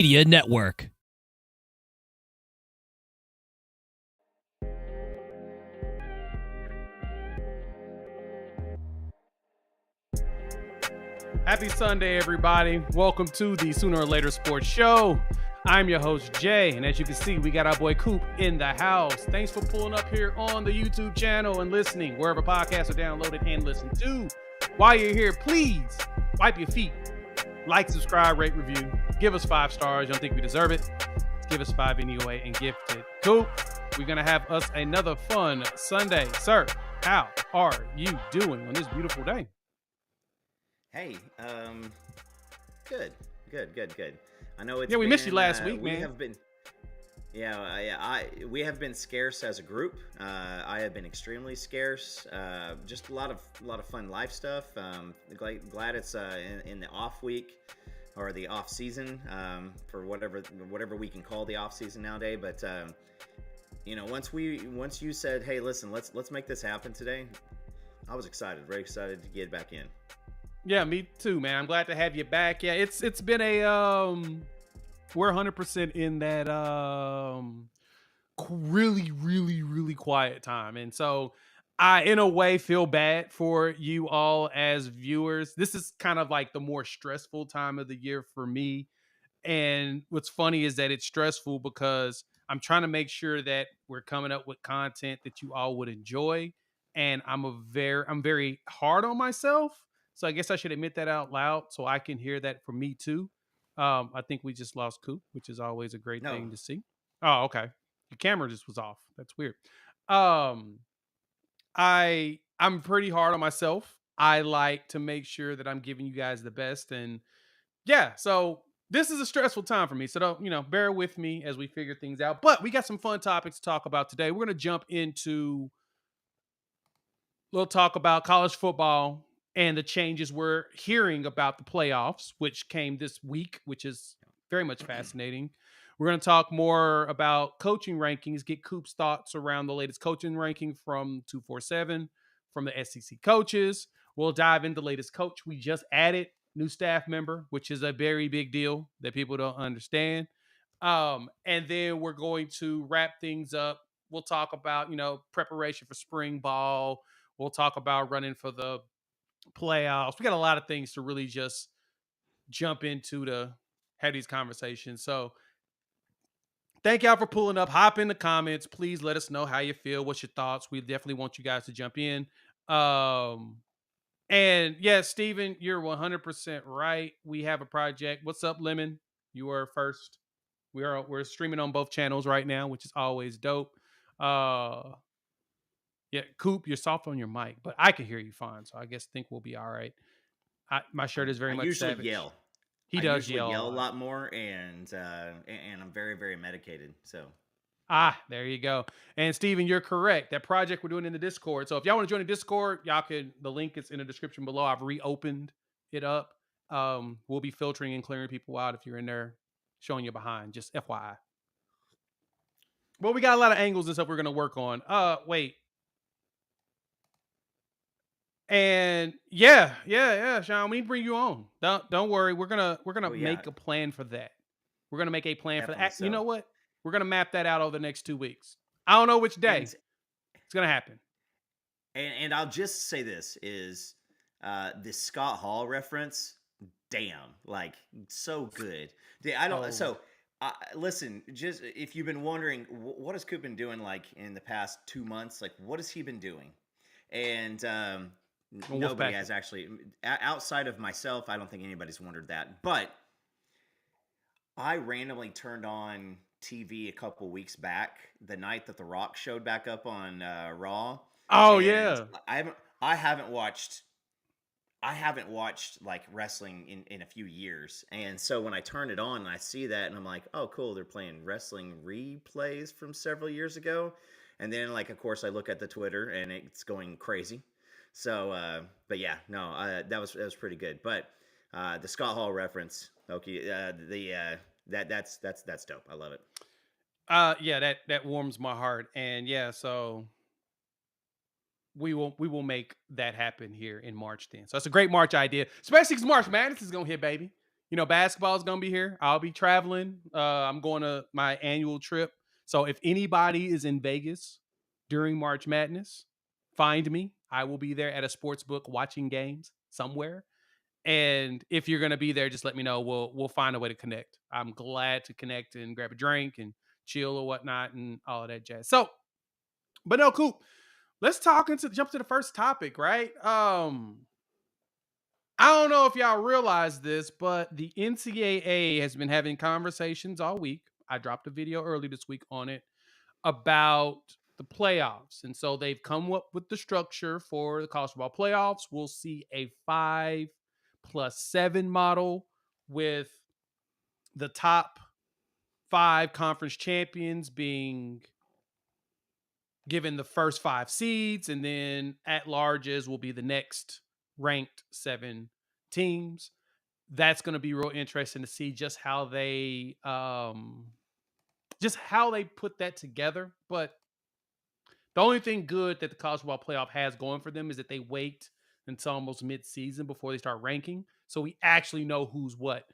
Media Network. Happy Sunday, everybody. Welcome to the Sooner or Later Sports Show. I'm your host, Jay, and as you can see, we got our boy Coop in the house. Thanks for pulling up here on the YouTube channel and listening wherever podcasts are downloaded and listened to. While you're here, please wipe your feet, like, subscribe, rate, review, give us 5 stars. You don't think we deserve it? Give us 5 anyway and gift it. Coop, we're going to have us another fun Sunday. Sir, how are you doing on this beautiful day? Hey, good. I know it's we missed you last week, we man. have been, we have been scarce as a group. I have been extremely scarce. Just a lot of fun life stuff. Glad it's in the off week or the off season for whatever we can call the off season nowadays. But once you said, hey, listen, let's make this happen today, I was excited, very excited to get back in. Yeah, me too, man. I'm glad to have you back. Yeah, it's been a we're 100% in that really quiet time. And so I in a way feel bad for you all as viewers. This is kind of like the more stressful time of the year for me. And what's funny is that it's stressful because I'm trying to make sure that we're coming up with content that you all would enjoy. And I'm very hard on myself. So I guess I should admit that out loud so I can hear that from me too. I think we just lost Coop, which is always a great No, thing to see. Oh, okay. Your camera just was off. That's weird. Um, I'm pretty hard on myself. I like to make sure that I'm giving you guys the best, and yeah, so this is a stressful time for me. So don't, bear with me as we figure things out. But we got some fun topics to talk about today. We're gonna jump into we'll talk about college football and the changes we're hearing about the playoffs, which came this week, which is very much fascinating. We're going to talk more about coaching rankings, get Coop's thoughts around the latest coaching ranking from 247 from the SEC coaches. We'll dive into the latest coach we just added, new staff member, which is a very big deal that people don't understand. And then we're going to wrap things up. We'll talk about, preparation for spring ball. We'll talk about running for the playoffs. We got a lot of things to really just jump into to have these conversations. So thank y'all for pulling up. Hop in the comments. Please let us know how you feel. What's your thoughts? We definitely want you guys to jump in. And yeah, Steven, you're 100% right. We have a project. What's up, Lemon? You are first. We're streaming on both channels right now, which is always dope. Yeah, Coop, you're soft on your mic, but I can hear you fine, so I think we'll be all right. My shirt is very I much usually savage. yell. He I does usually yell a yell a lot. lot more, and I'm very, very medicated. So There you go. And Steven, you're correct. That project we're doing in the Discord. So if y'all want to join the Discord, y'all can. The link is in the description below. I've reopened it up. We'll be filtering and clearing people out if you're in there, showing you behind. Just FYI. Well, we got a lot of angles and stuff we're gonna work on. Wait. And yeah, Sean, we bring you on. Don't worry. We're gonna oh yeah, make a plan for that. We're gonna make a plan for definitely that. You so. know what? We're gonna map that out over the next 2 weeks. I don't know which day And it's gonna happen. and I'll just say this is the Scott Hall reference. Damn, like so good. I don't. Oh, So listen, just if you've been wondering, what has Coop been doing like in the past 2 months? Like, what has he been doing? And nobody Wolfpack. has actually, outside of myself, I don't think anybody's wondered that. But I randomly turned on TV a couple weeks back, the night that The Rock showed back up on Raw, Oh and yeah. I haven't watched like wrestling in a few years. And so when I turn it on and I see that and I'm like, oh cool, they're playing wrestling replays from several years ago. And then like of course I look at the Twitter and it's going crazy. So but yeah, no, that was pretty good. But the Scott Hall reference, okay, that's dope. I love it. Yeah, that warms my heart. And yeah, so we will make that happen here in March then. So it's a great March idea, especially because March Madness is gonna hit, baby. basketball is gonna be here. I'll be traveling. I'm going to my annual trip. So if anybody is in Vegas during March Madness, find me. I will be there at a sports book watching games somewhere. And if you're gonna be there, just let me know. We'll find a way to connect. I'm glad to connect and grab a drink and chill or whatnot and all of that jazz. So, but no, Coop. Let's jump to the first topic, right? I don't know if y'all realize this, but the NCAA has been having conversations all week. I dropped a video early this week on it about the playoffs. And so they've come up with the structure for the college football playoffs. We'll see a 5+7 model with the top five conference champions being given the first five seeds, and then at larges will be the next ranked seven teams. That's going to be real interesting to see just how they put that together. But the only thing good that the college football playoff has going for them is that they wait until almost mid-season before they start ranking, so we actually know who's what.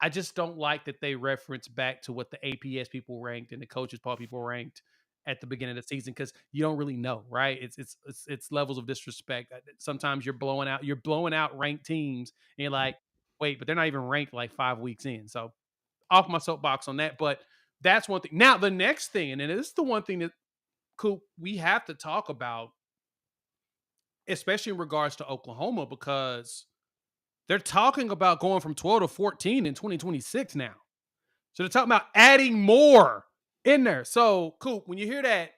I just don't like that they reference back to what the APS people ranked and the coaches poll people ranked at the beginning of the season, because you don't really know, right? It's levels of disrespect. Sometimes you're blowing out ranked teams, and you're like, wait, but they're not even ranked like 5 weeks in. So off my soapbox on that, but that's one thing. Now the next thing, and then this is the one thing that Coop, we have to talk about, especially in regards to Oklahoma, because they're talking about going from 12 to 14 in 2026 now. So they're talking about adding more in there. So, Coop, when you hear that,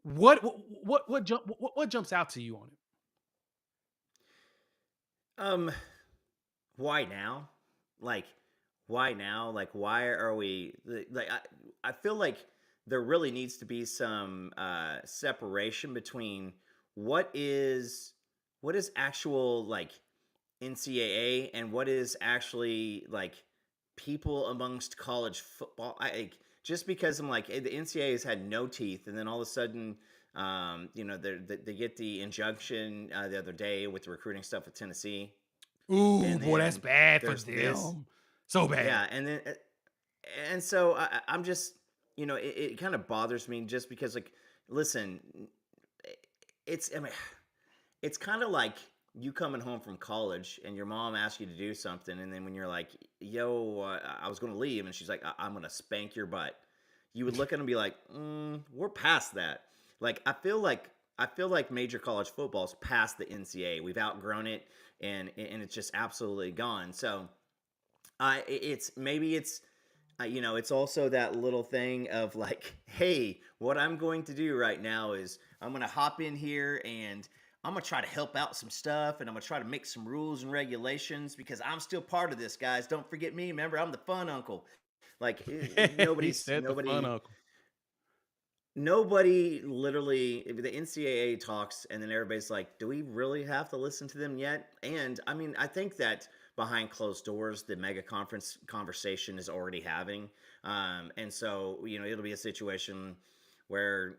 what jumps out to you on it? Um, why now? Like, why now? Like, why are we like? I feel like there really needs to be some separation between what is what is actual like NCAA and what is actually like people amongst college football. Just because I'm like the NCAA has had no teeth, and then all of a sudden, they get the injunction the other day with the recruiting stuff with Tennessee, Ooh, and boy, that's then bad for there's this, them. So bad. yeah, and so I'm just it kind of bothers me just because like listen, I mean it's kind of like you coming home from college and your mom asks you to do something, and then when you're like, "Yo, I was going to leave," and she's like, "I'm going to spank your butt," you would look at them and be like, "We're past that." Like I feel like major college football's past the NCAA. We've outgrown it, and it's just absolutely gone. So it's also that little thing of like, hey, what I'm going to do right now is I'm going to hop in here and I'm going to try to help out some stuff, and I'm going to try to make some rules and regulations because I'm still part of this, guys. Don't forget me. Remember, I'm the fun uncle. Like He nobody's said the fun nobody uncle. nobody literally the NCAA talks, and then everybody's like, do we really have to listen to them yet? And I mean, I think that behind closed doors the mega conference conversation is already having, and so it'll be a situation where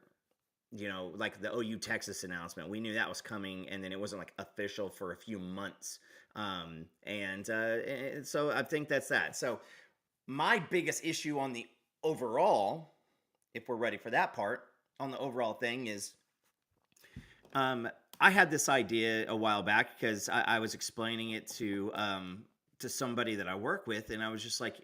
like the OU Texas announcement, we knew that was coming, and then it wasn't like official for a few months, and so I think that's that. So my biggest issue on the overall, if we're ready for that part, on the overall thing is, um, I had this idea a while back because I was explaining it to somebody that I work with, and I was just like,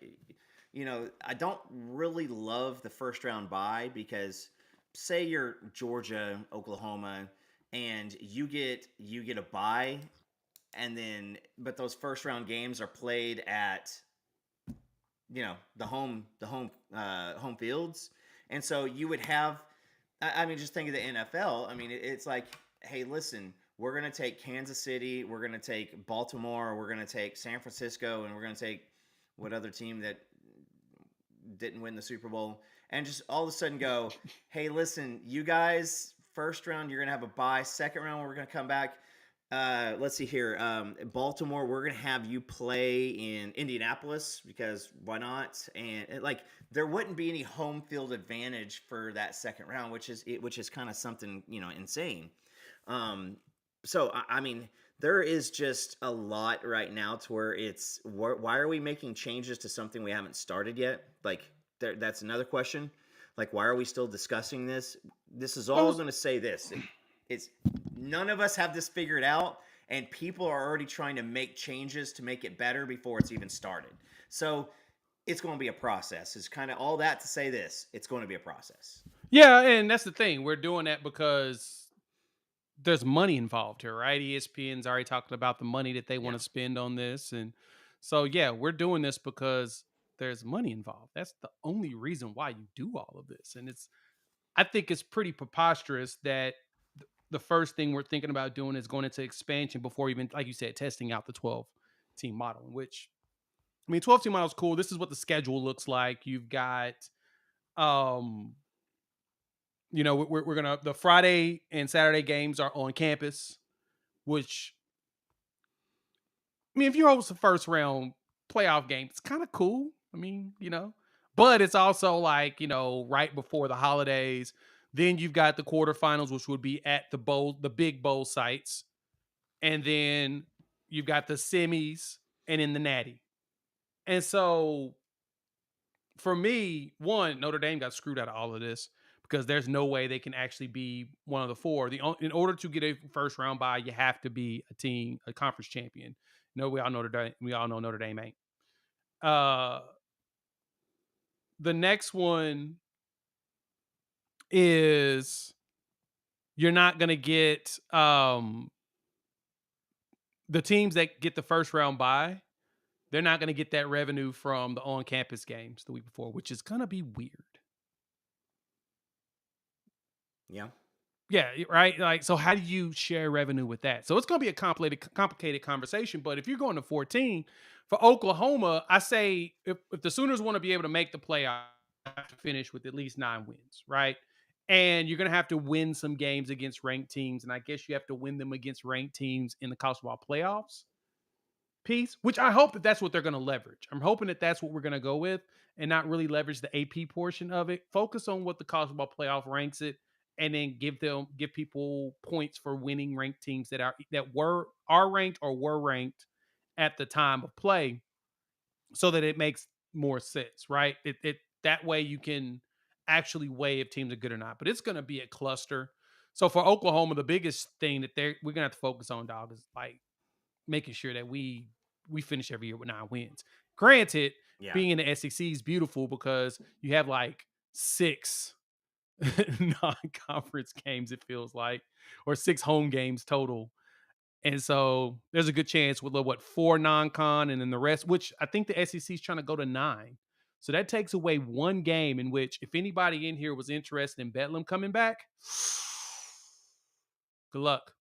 I don't really love the first round bye because say you're Georgia, Oklahoma, and you get a bye, and then but those first round games are played at the home fields, and so you would have. I mean, just think of the NFL. I mean, it's like, hey, listen, we're gonna take Kansas City, we're gonna take Baltimore, we're gonna take San Francisco, and we're gonna take what other team that didn't win the Super Bowl, and just all of a sudden go, hey, listen, you guys, first round you're gonna have a bye, second round we're gonna come back. Let's see here. Baltimore, we're gonna have you play in Indianapolis because why not? And like there wouldn't be any home field advantage for that second round, which is kind of something insane. Um, so I mean There is just a lot right now to where why are we making changes to something we haven't started yet? Like that's another question. Like why are we still discussing this? This is Well, all going to say this. It's none of us have this figured out, and people are already trying to make changes to make it better before it's even started. So it's going to be a process. It's kind of all that to say this. It's going to be a process. yeah, and that's the thing. We're doing that because there's money involved here, right? ESPN's already talking about the money that they want Yeah. to spend on this. And so, yeah, we're doing this because there's money involved. That's the only reason why you do all of this. And I think it's pretty preposterous that the first thing we're thinking about doing is going into expansion before even, like you said, testing out the 12 team model, in which, I mean, 12 team model is cool. This is what the schedule looks like. You've got, um, we're gonna the Friday and Saturday games are on campus, which, I mean, if you host a first round playoff game, it's kind of cool. I mean, but it's also like, right before the holidays. Then you've got the quarterfinals, which would be at the big bowl sites. And then you've got the semis and in the natty. And so for me, one, Notre Dame got screwed out of all of this because there's no way they can actually be one of the four. In order to get a first round bye, you have to be a conference champion. No, we all know Notre Dame ain't. Uh, the next one is you're not gonna get the teams that get the first round bye. They're not gonna get that revenue from the on campus games the week before, which is gonna be weird. Yeah. Yeah, right. Like, so how do you share revenue with that? So it's going to be a complicated conversation. But if you're going to 14 for Oklahoma, I say if the Sooners want to be able to make the playoff, they have to finish with at least 9 wins, right? And you're going to have to win some games against ranked teams, and I guess you have to win them against ranked teams in the college football playoffs piece, which I hope that that's what they're going to leverage. I'm hoping that that's what we're going to go with and not really leverage the AP portion of it. Focus on what the college football playoff ranks it, and then give people points for winning ranked teams that are ranked or were ranked at the time of play, so that it makes more sense, right? It that way you can actually weigh if teams are good or not. But it's going to be a cluster. So for Oklahoma, the biggest thing that we're gonna have to focus on, dog, is like making sure that we finish every year with 9 wins. Granted, Yeah. being in the SEC is beautiful because you have like six non-conference games, it feels like, or six home games total. And so there's a good chance with what, four non-con and then the rest, which I think the SEC is trying to go to nine. So that takes away one game in which, if anybody in here was interested in Bedlam coming back, good luck.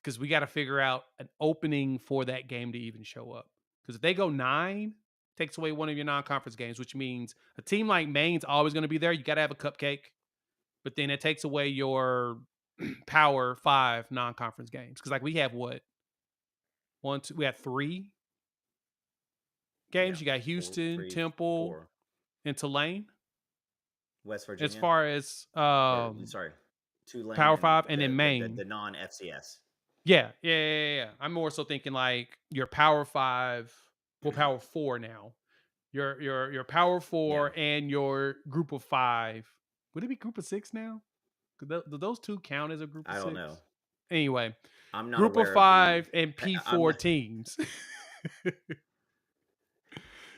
Because we got to figure out an opening for that game to even show up. Because if they go nine, takes away one of your non-conference games, which means a team like Maine's always going to be there. You got to have a cupcake, but then it takes away your Power Five non-conference games. Because like we have what, one, two, we have three Yeah. games. You got Four, Houston, three, Temple, four. and Tulane. West As Virginia, far as or sorry, Tulane Power and Five, and then the Maine. non FCS. Yeah. I'm more so thinking like your Power Five, well, Power Four now. Your Power Yeah. Four and your Group of Five. Would it be Group of Six now? Do those two count as a Group of I don't know. Six? Anyway, I'm not Group of aware of the. Five and I'm P4 not. teams. I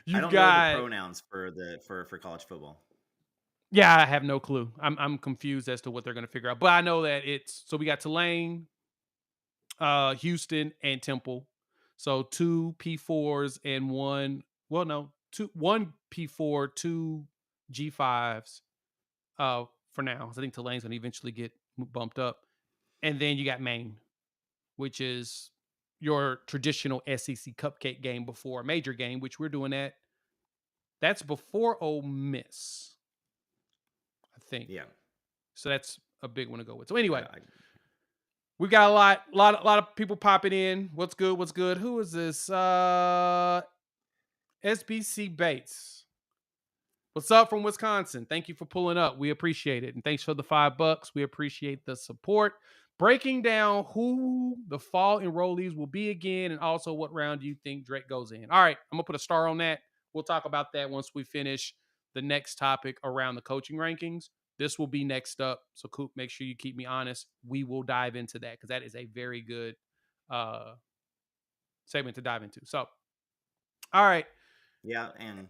You've don't know the got, pronouns for college football. yeah, I have no clue. I'm confused as to what they're going to figure out, but I know that it's, so we got Tulane, Houston, and Temple. So two P4s and one. Well, no, one P4, two G5s. For now, I think Tulane's going to eventually get bumped up, and then you got Maine, which is your traditional SEC cupcake game before a major game, which we're doing that. That's before Ole Miss, I think. Yeah. So that's a big one to go with. So anyway, I, we got a lot of people popping in. What's good? What's good? Who is this? SBC Bates. What's up from Wisconsin? Thank you for pulling up. We appreciate it. And thanks for the $5. We appreciate the support. breaking down who the fall enrollees will be again, and also what round do you think Drake goes in. All right, I'm gonna put a star on that. We'll talk about that once we finish the next topic around the coaching rankings. This will be next up. So, Coop, make sure you keep me honest. We will dive into that because that is a very good uh segment to dive into. So, all right. Yeah, and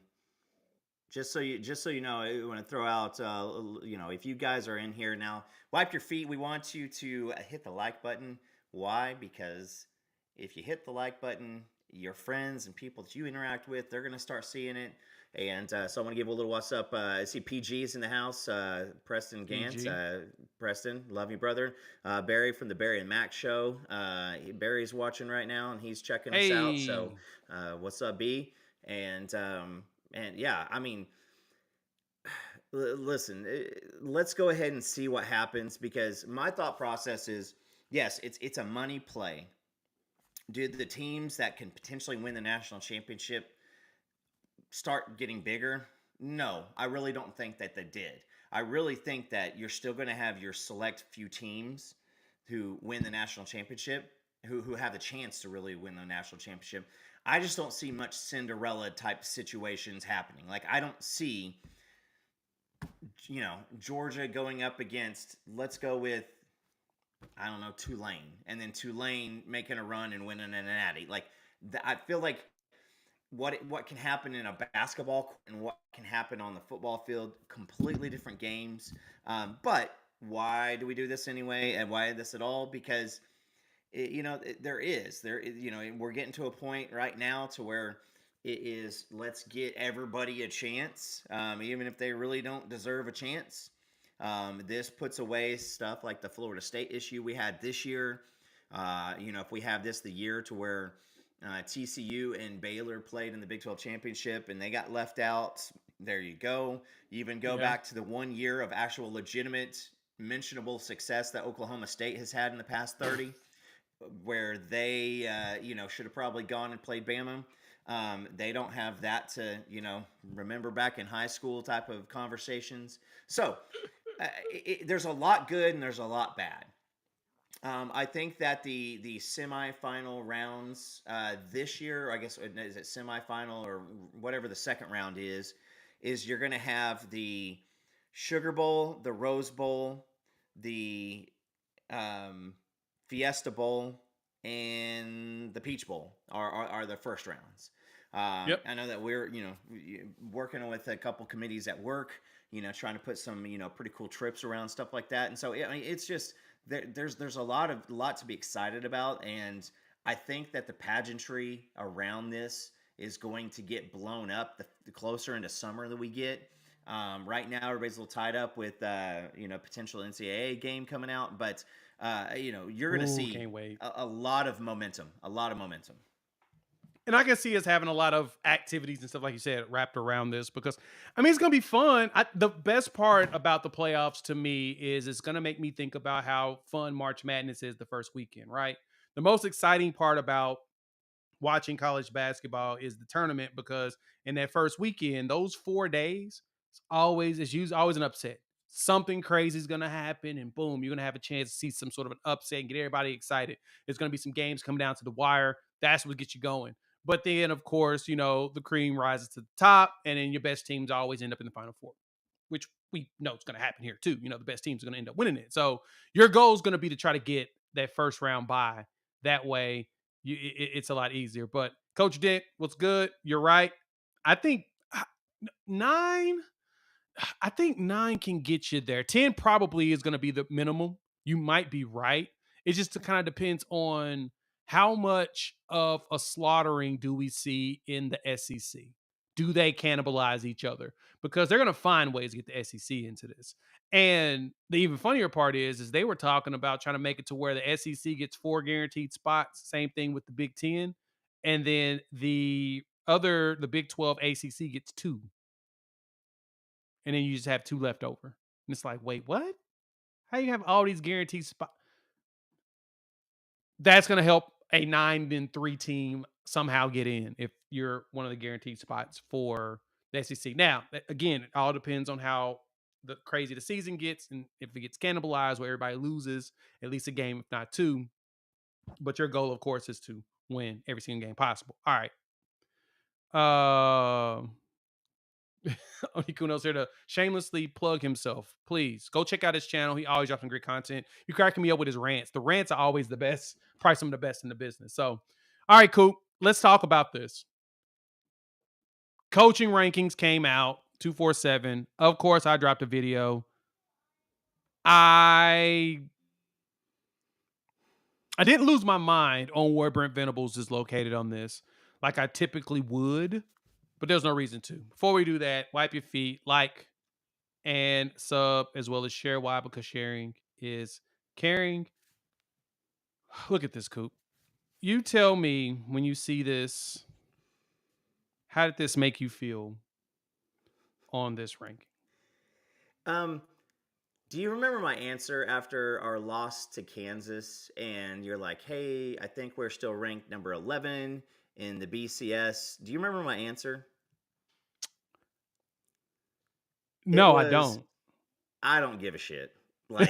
just so you know, I want to throw out, if you guys are in here now, wipe your feet. We want you to hit the like button. Why? Because if you hit the like button, your friends and people that you interact with, they're gonna start seeing it. And so I want to give a little what's up. I see PG's in the house. Preston Gantz. PG. Preston, love you, brother. Barry from the Barry and Mac show. Barry's watching right now, and he's checking us out. So Hey. what's up, B? And yeah, I mean, listen, let's go ahead and see what happens, because my thought process is, yes, it's a money play. Do the teams that can potentially win the national championship start getting bigger? No, I really don't think that they did. I really think that you're still going to have your select few teams who win the national championship, who have the chance to really win the national championship. I just don't see much Cinderella type situations happening. Like, I don't see, Georgia going up against, let's go with, I don't know, Tulane, and then Tulane making a run and winning an natty. Like, I feel like what can happen in a basketball court and what can happen on the football field, completely different games. But why do we do this anyway, and why this at all? Because we're getting to a point right now to where it is, let's get everybody a chance, even if they really don't deserve a chance. This puts away stuff like the Florida State issue we had this year. If we have this the year to where TCU and Baylor played in the Big 12 championship and they got left out, there you go. You even go Yeah. back to the 1 year of actual legitimate mentionable success that Oklahoma State has had in the past 30, where they, should have probably gone and played Bama. They don't have that to, remember back in high school type of conversations. So there's a lot good and there's a lot bad. I think that the semifinal rounds this year, I guess, is it semifinal or whatever the second round is you're going to have the Sugar Bowl, the Rose Bowl, the um, Fiesta Bowl, and the Peach Bowl are the first rounds. Yep. I know that we're working with a couple committees at work, trying to put some pretty cool trips around, stuff like that. And so I mean, it's just there's a lot to be excited about, and I think that the pageantry around this is going to get blown up the closer into summer that we get. Right now, everybody's a little tied up with potential NCAA game coming out, but you're going to Ooh, see can't wait. a lot of momentum, a lot of momentum. And I can see us having a lot of activities and stuff, like you said, wrapped around this because, I mean, it's going to be fun. The best part about the playoffs to me is it's going to make me think about how fun March Madness is the first weekend, right? The most exciting part about watching college basketball is the tournament because in that first weekend, those 4 days, it's usually always an upset. Something crazy is going to happen, and boom, you're going to have a chance to see some sort of an upset and get everybody excited. There's going to be some games coming down to the wire. That's what gets you going. But then, of course, the cream rises to the top, and then your best teams always end up in the Final Four, which we know is going to happen here too. The best teams are going to end up winning it. So your goal is going to be to try to get that first round bye. That way, it's a lot easier. But Coach Dick, what's good? You're right. I think 9. I think 9 can get you there. 10 probably is going to be the minimum. You might be right. It just kind of depends on how much of a slaughtering do we see in the SEC. Do they cannibalize each other? Because they're going to find ways to get the SEC into this. And the even funnier part is they were talking about trying to make it to where the SEC gets 4 guaranteed spots. Same thing with the Big Ten, and then the Big 12 ACC gets 2, and then you just have 2 left over. And it's like, wait, what? How you have all these guaranteed spots? That's going to help a 9-3 team somehow get in if you're one of the guaranteed spots for the SEC. Now, again, it all depends on how the crazy the season gets, and if it gets cannibalized where everybody loses at least a game, if not two. But your goal, of course, is to win every single game possible. All right. Onikuno's here to shamelessly plug himself. Please go check out his channel. He always dropping great content. You cracking me up with his rants. The rants are always the best, probably some of the best in the business. So, all right, Coop, let's talk about this. Coaching rankings came out 247. Of course, I dropped a video. I I didn't lose my mind on where Brent Venables is located on this, like I typically would, but there's no reason to. Before we do that, wipe your feet, like and sub, as well as share. Why? Because sharing is caring. Look at this, Coop. You tell me when you see this, how did this make you feel on this ranking? Um, do you remember my answer after our loss to Kansas? And you're like, hey, I think we're still ranked number 11 in the BCS. Do you remember my answer? It No, I was, don't. I don't give a shit. Like,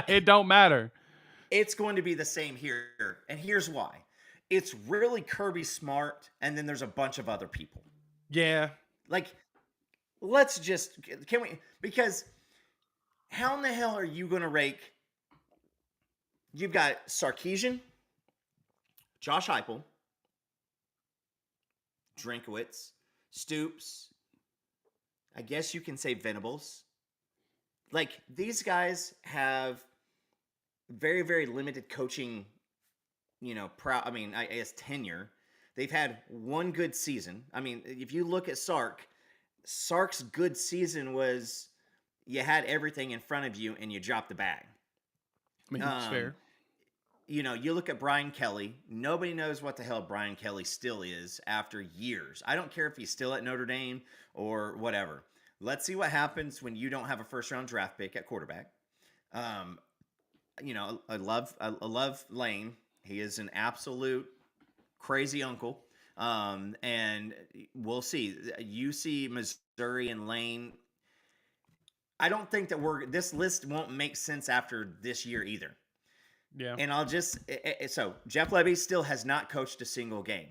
It don't matter. it's going to be the same here. And here's why it's really Kirby Smart, and then there's a bunch of other people. Yeah. Like, let's just, can we, because how in the hell are you going to rake? You've got Sarkeesian, Josh Heupel, Drinkowitz, Stoops. I guess you can say Venables. Like, these guys have very, very limited coaching, I guess tenure. They've had one good season. I mean, if you look at Sark's good season was you had everything in front of you and you dropped the bag. I mean, it's Um, fair. you look at Brian Kelly. Nobody knows what the hell Brian Kelly still is after years. I don't care if he's still at Notre Dame or whatever. Let's see what happens when you don't have a first round draft pick at quarterback. Um, I love Lane. He is an absolute crazy uncle. And we'll see. UC, Missouri, and Lane. I don't think that this list won't make sense after this year either. Yeah. And I'll just so Jeff Lebby still has not coached a single game.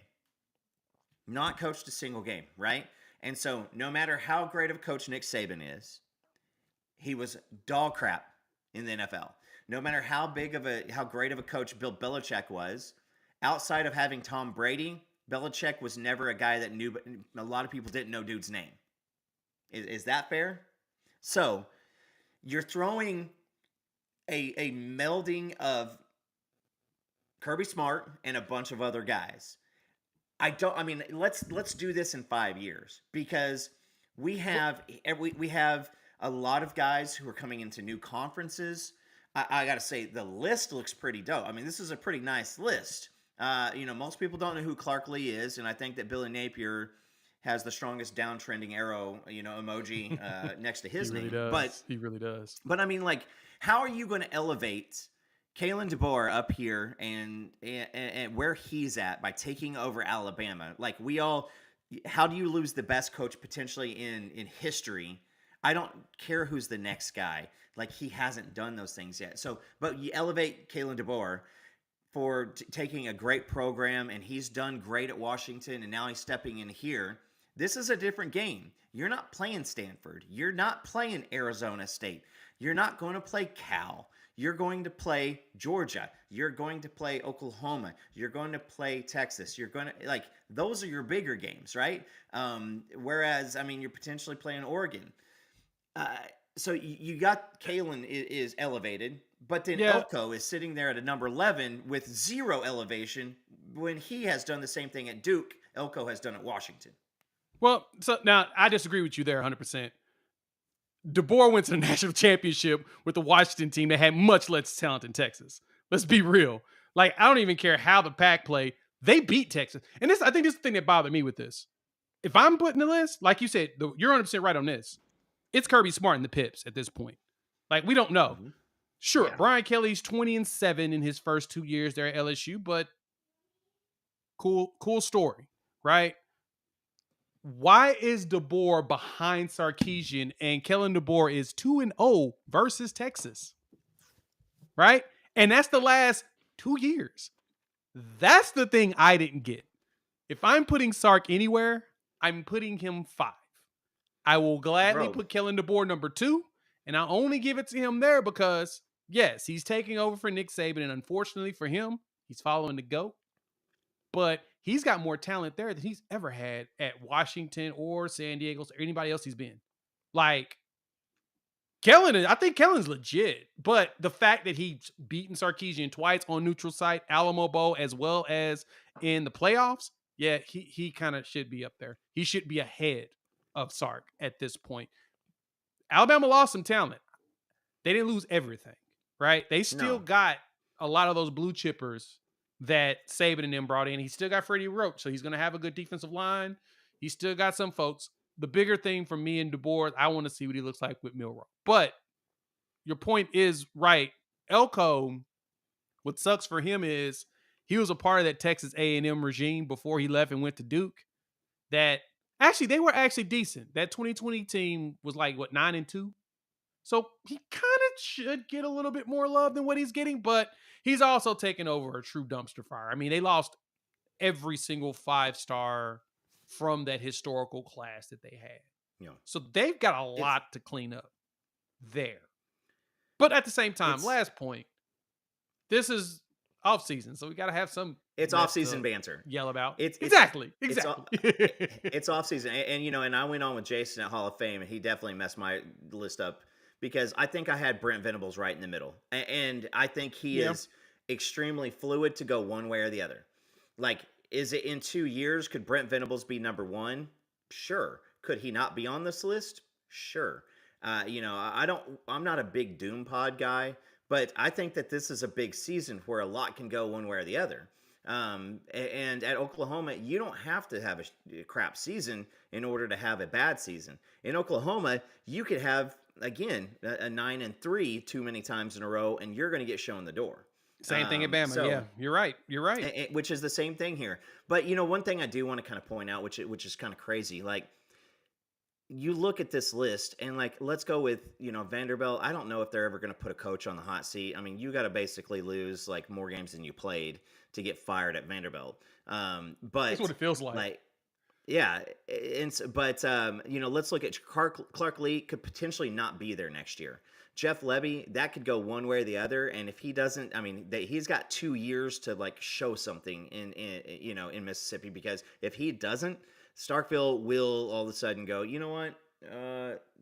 Not coached a single game, right? And so no matter how great of a coach Nick Saban is, he was dog crap in the NFL. No matter how great of a coach Bill Belichick was, outside of having Tom Brady, Belichick was never a guy that knew. A lot of people didn't know dude's name. Is that fair? So you're throwing a melding of Kirby Smart and a bunch of other guys. Let's do this in 5 years because we have a lot of guys who are coming into new conferences. I got to say the list looks pretty dope. I mean, this is a pretty nice list. Most people don't know who Clark Lee is, and I think that Billy Napier has the strongest downtrending arrow, emoji next to He his really name. But does. He really does. but I mean, like, how are you going to elevate Kalen DeBoer up here and where he's at by taking over Alabama? Like, how do you lose the best coach potentially in history? I don't care who's the next guy. Like, he hasn't done those things yet. So, but you elevate Kalen DeBoer for taking a great program, and he's done great at Washington, and now he's stepping in here. This is a different game. You're not playing Stanford. You're not playing Arizona State. You're not going to play Cal. You're going to play Georgia. You're going to play Oklahoma. You're going to play Texas. You're going to, like, those are your bigger games, right? Whereas, I mean, you're potentially playing Oregon. So you got Kalen is elevated, but then Yeah. Elko is sitting there at a number 11 with zero elevation when he has done the same thing at Duke. Elko has done at Washington. Well, so now I disagree with you there 100%. DeBoer went to the national championship with the Washington team that had much less talent than Texas. Let's be real. Like, I don't even care how the pack played. They beat Texas. And I think this is the thing that bothered me with this. If I'm putting the list, like you said, you're 100% right on this. It's Kirby Smart and the Pips at this point. Like, we don't know. Mm-hmm. Sure, Yeah. Brian Kelly's 20-7 in his first 2 years there at LSU, but cool story, right? Why is DeBoer behind Sarkisian and Kellen DeBoer is 2-0 versus Texas? Right? And that's the last 2 years. That's the thing I didn't get. If I'm putting Sark anywhere, I'm putting him 5. I will gladly Bro, put Kellen DeBoer number 2, and I'll only give it to him there because, yes, he's taking over for Nick Saban, and unfortunately for him, he's following the GOAT. But he's got more talent there than he's ever had at Washington or San Diego or anybody else he's been. Like, I think Kellen's legit, but the fact that he's beaten Sarkisian twice on neutral site, Alamo Bowl, as well as in the playoffs, yeah, he kind of should be up there. He should be ahead of Sark at this point. Alabama lost some talent. They didn't lose everything, right? They still no. got a lot of those blue chippers that Saban and them brought in. He still got Freddie Roach, so he's going to have a good defensive line. He still got some folks. The bigger thing for me and DeBoer, I want to see what he looks like with Milroe. But your point is right. Elko, what sucks for him is he was a part of that Texas A&M regime before he left and went to Duke. That actually they were actually decent. That 2020 team was like what 9-2. So he kind of should get a little bit more love than what he's getting, but he's also taken over a true dumpster fire. I mean, they lost every single 5-star from that historical class that they had. You know, So they've got a it's lot to clean up there. But at the same time, it's last point, this is off season, so we got to have some it's mess off-season to banter. yell about. It's Exactly. it's Exactly. it's off season, and you know, and I went on with Jason at Hall of Fame, and he definitely messed my list up because I think I had Brent Venables right in the middle, and I think he Yeah. is extremely fluid to go one way or the other. Like, is it in 2 years? Could Brent Venables be number one? Sure. Could he not be on this list? Sure. You know, I don't. I'm not a big Doom Pod guy, but I think that this is a big season where a lot can go one way or the other. And at Oklahoma, you don't have to have a crap season in order to have a bad season. In Oklahoma, you could have again a 9-3 too many times in a row, and you're going to get shown the door. Same thing at Bama. So Yeah, you're right. You're right. which is the same thing here. But you know, one thing I do want to kind of point out, which is kind of crazy, like you look at this list and like let's go with Vanderbilt. I don't know if they're ever going to put a coach on the hot seat. I mean, you got to basically lose like more games than you played to get fired at Vanderbilt. That's what But it feels like. like yeah, but let's look at Clark Lee could potentially not be there next year. Jeff Levy, that could go one way or the other, and if he doesn't, I mean, he's got 2 years to like show something in Mississippi because if he doesn't, Starkville will all of a sudden go, you know what?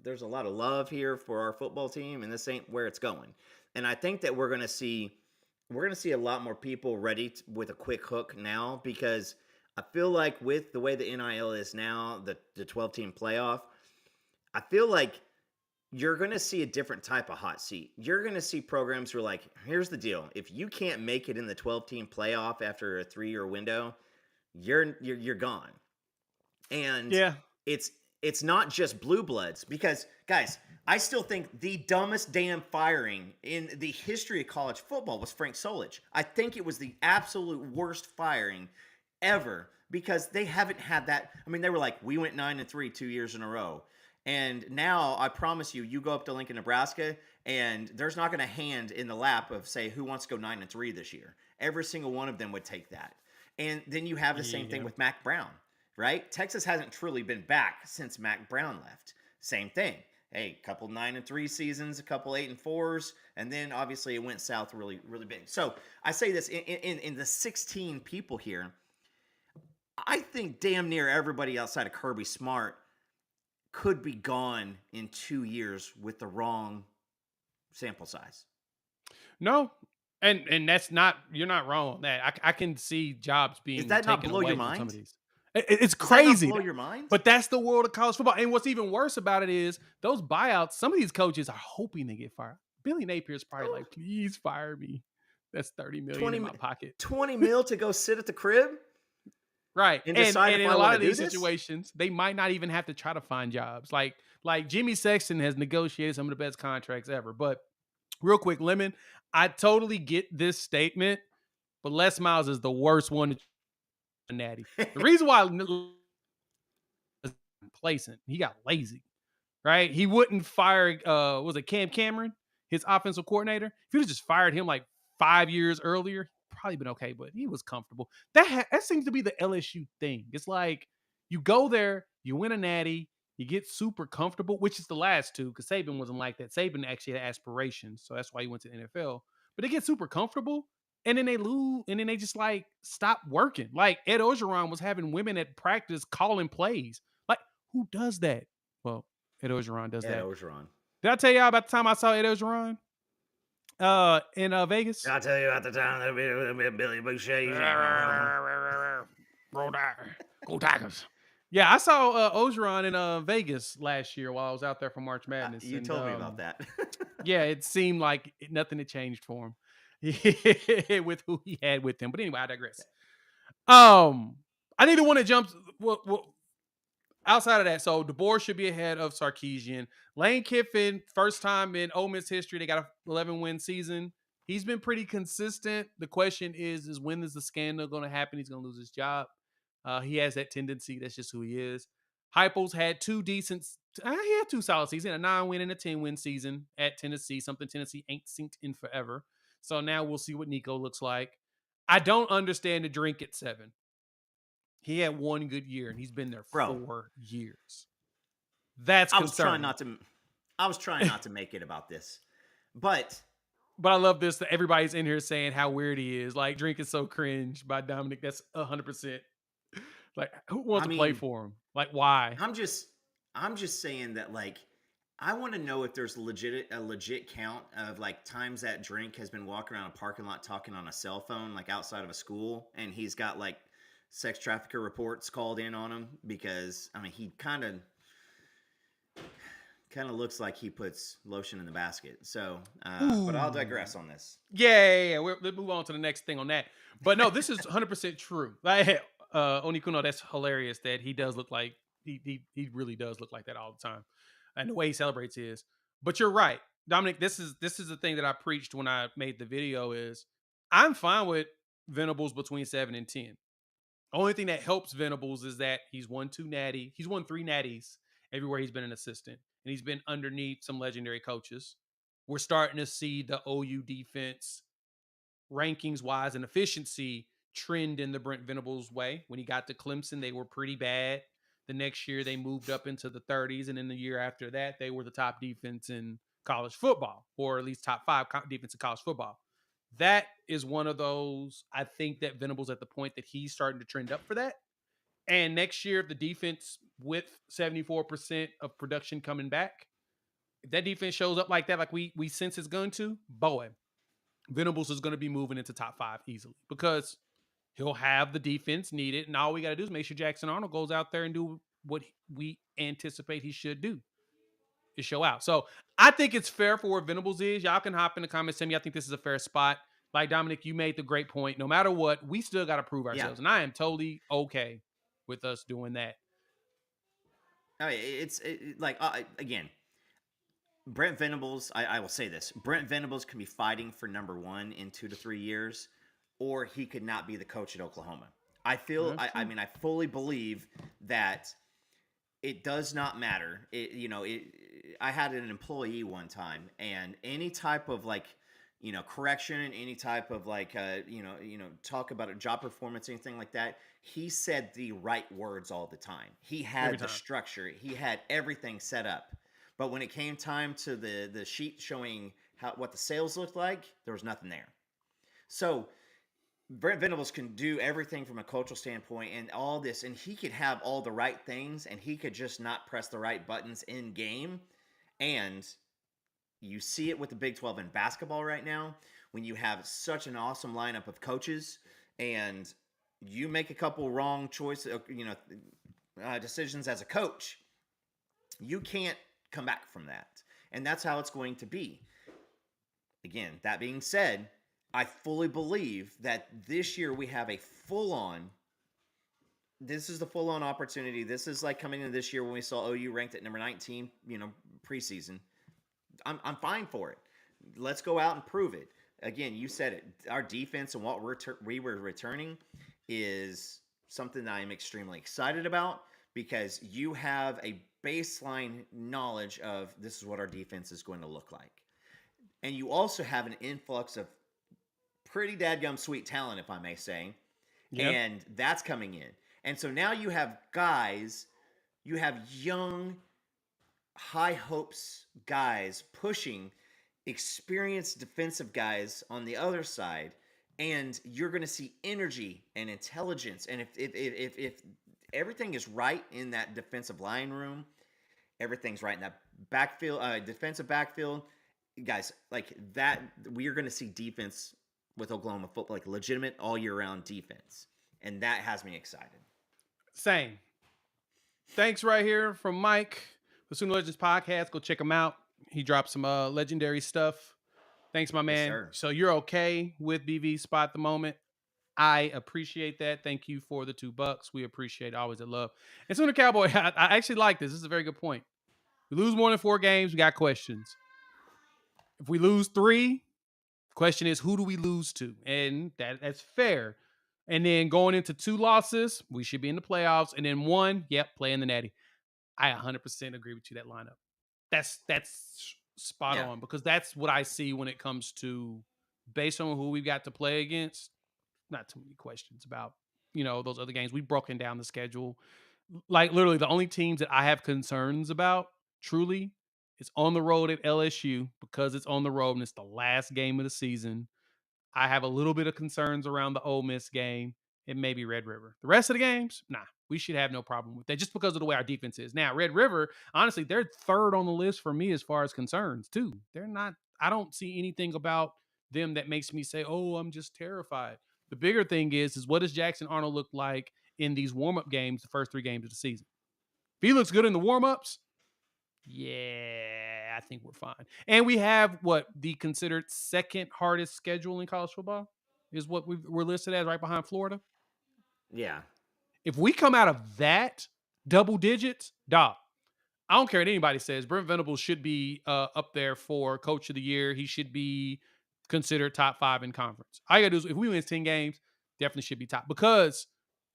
There's a lot of love here for our football team, and this ain't where it's going. And I think that we're gonna see a lot more people ready with a quick hook now because I feel like with the way the NIL is now, the 12-team playoff, I feel like you're going to see a different type of hot seat. You're going to see programs who are like, here's the deal. If you can't make it in the 12-team playoff after a 3-year window, you're gone. And Yeah. it's not just blue bloods because guys, I still think the dumbest damn firing in the history of college football was Frank Solich. I think it was the absolute worst firing ever because they haven't had that. I mean, they were like, we went 9-3 2 years in a row. And now I promise you, you go up to Lincoln, Nebraska, and there's not going to hand in the lap of say who wants to go 9-3 this year. Every single one of them would take that. And then you have the same thing with Mac Brown, right? Texas hasn't truly been back since Mac Brown left. Same thing. Hey, a couple 9-3 seasons, a couple 8-4s, and then obviously it went south really, really big. So I say this in the 16 people here. I think damn near everybody outside of Kirby Smart could be gone in 2 years with the wrong sample size. No, and that's not you're not wrong on that. I can see jobs Does being that not taken blow your away from some of mind? these. It's Does that not crazy, blow your mind? but that's the world of college football. And what's even worse about it is those buyouts. Some of these coaches are hoping they get fired. Billy Napier's probably Oh, like, "Please fire me. That's 30 million 20, in my pocket." 20 mil to go sit at the crib Right. and And decide and if in I a want lot to of do these this? situations, they might not even have to try to find jobs. Like Jimmy Sexton has negotiated some of the best contracts ever. But real quick, Lemon, I totally get this statement, but Les Miles is the worst one to natty. The reason why complacent. He got lazy, right? He wouldn't fire was it Cam Cameron, his offensive coordinator? If he would have just fired him like 5 years earlier, probably been okay, but he was comfortable. That seems to be the LSU thing. It's like you go there, you win a natty, you get super comfortable, which is the last two, because Saban wasn't like that. Saban actually had aspirations, so that's why he went to the NFL. But they get super comfortable, and then they lose, and then they just like stop working. Like Ed Ogeron was having women at practice calling plays. Like, who does that? Well, Ed Ogeron does Ed that. Ogeron. Did I tell y'all about the time I saw Ed Ogeron in Vegas? I'll tell you about the time that Billy Boucher. Roll Tigers. Go Tigers. Yeah, I saw Ogeron in Vegas last year while I was out there for March Madness, You and told me about that. yeah, it seemed like nothing had changed for him with who he had with him. But anyway, I digress. I think the one that jumps. Well, outside of that, so DeBoer should be ahead of Sarkisian. Lane Kiffin, first time in Ole Miss history, they got a 11-win season. He's been pretty consistent. The question is when is the scandal going to happen? He's going to lose his job. He has that tendency. That's just who he is. Heupel's had two decent. He had two solid seasons, a 9-win and a 10-win season at Tennessee. Something Tennessee ain't synced in forever. So now we'll see what Nico looks like. I don't understand the drink at 7. He had one good year, and he's been there Bro, 4 years. That's I was trying concerning. not to I was trying not to make it about this. But But I love this that everybody's in here saying how weird he is. Like, Drink is so cringe by Dominic. That's 100%. Like, who wants I to play mean, for him? Like, why? I'm just I'm just saying that like I want to know if there's a legit count of like times that Drink has been walking around a parking lot talking on a cell phone like outside of a school and he's got like sex trafficker reports called in on him because I mean he kind of looks like he puts lotion in the basket. So, but I'll Ooh. digress on this. Yeah. Let's move on to the next thing on that. But no, this is 100% true. Like, Onikuno, that's hilarious that he does look like, he really does look like that all the time. And the way he celebrates is. But you're right. Dominic, this is the thing that I preached when I made the video is I'm fine with Venables between 7 and 10. Only thing that helps Venables is that he's won 2 natty. He's won 3 natties everywhere he's been an assistant, and he's been underneath some legendary coaches. We're starting to see the OU defense rankings wise and efficiency trend in the Brent Venables way. When he got to Clemson, they were pretty bad. The next year, they moved up into the 30s, and then the year after that, they were the top defense in college football, or at least top 5 defense in college football. That is one of those. I think that Venables at the point that he's starting to trend up for that. And next year, if the defense with 74% of production coming back, if that defense shows up like that, like we sense it's going to, boy, Venables is going to be moving into top 5 easily because he'll have the defense needed, and all we got to do is make sure Jackson Arnold goes out there and do what we anticipate he should do to show out. So I think it's fair for where Venables is. Y'all can hop in the comments, tell me I think this is a fair spot. Like Dominic, you made the great point. No matter what, we still got to prove Yeah, ourselves, and I am totally okay with us doing that. I mean, like again, Brent Venables. I will say this: Brent Venables can be fighting for number one in 2 to 3 years, or he could not be the coach at Oklahoma. I feel. That's I true. mean, I fully believe that it does not matter. I had an employee one time, and any type of like, correction, any type of like, talk about a job performance, anything like that. He said the right words all the time. He Every had the time. structure. He had everything set up. But when it came time to the sheet showing what the sales looked like, there was nothing there. So Brent Venables can do everything from a cultural standpoint and all this, and he could have all the right things, and he could just not press the right buttons in game. And you see it with the Big 12 in basketball right now when you have such an awesome lineup of coaches, and you make a couple wrong choices, decisions as a coach, you can't come back from that. And that's how it's going to be. Again, that being said, I fully believe that this year we have a full-on. This is the full-on opportunity. This is like coming into this year when we saw OU ranked at number 19, preseason. I'm fine for it. Let's go out and prove it. Again, you said it. Our defense and what we were returning is something that I'm extremely excited about because you have a baseline knowledge of this is what our defense is going to look like. And you also have an influx of pretty dadgum sweet talent, if I may say, Yep. and that's coming in. And so now you have guys, you have young, high hopes guys pushing experienced defensive guys on the other side, and you're going to see energy and intelligence. And if everything is right in that defensive line room, everything's right in that backfield, defensive backfield, guys, like that, we are going to see defense with Oklahoma football, like legitimate all year round defense, and that has me excited. Same. Thanks right here from Mike, the Sooner Legends podcast. Go check him out. He dropped some legendary stuff. Thanks, my Yes, man. sir. So you're okay with BV spot at the moment. I appreciate that. Thank you for the $2. We appreciate always the love. And Sooner Cowboy, I actually like this. This is a very good point. We lose more than 4 games, we got questions. If we lose 3, question is who do we lose to? And that's fair. And then going into 2 losses, we should be in the playoffs. And then 1, yep, playing the Natty. I 100% agree with you that lineup. That's spot Yeah. on because that's what I see when it comes to based on who we've got to play against. Not too many questions about those other games. We've broken down the schedule. Like literally, the only teams that I have concerns about truly is on the road at LSU because it's on the road and it's the last game of the season. I have a little bit of concerns around the Ole Miss game and maybe Red River. The rest of the games, nah, we should have no problem with that just because of the way our defense is. Now, Red River, honestly, they're third on the list for me as far as concerns, too. They're not, I don't see anything about them that makes me say, oh, I'm just terrified. The bigger thing is what does Jackson Arnold look like in these warm up games, the first 3 games of the season? If he looks good in the warm ups, yeah, I think we're fine. And we have what the considered second hardest schedule in college football is what we're listed as right behind Florida. Yeah. If we come out of that double digits, dog, I don't care what anybody says. Brent Venables should be up there for coach of the year. He should be considered top 5 in conference. All you gotta do is if we win 10 games, definitely should be top because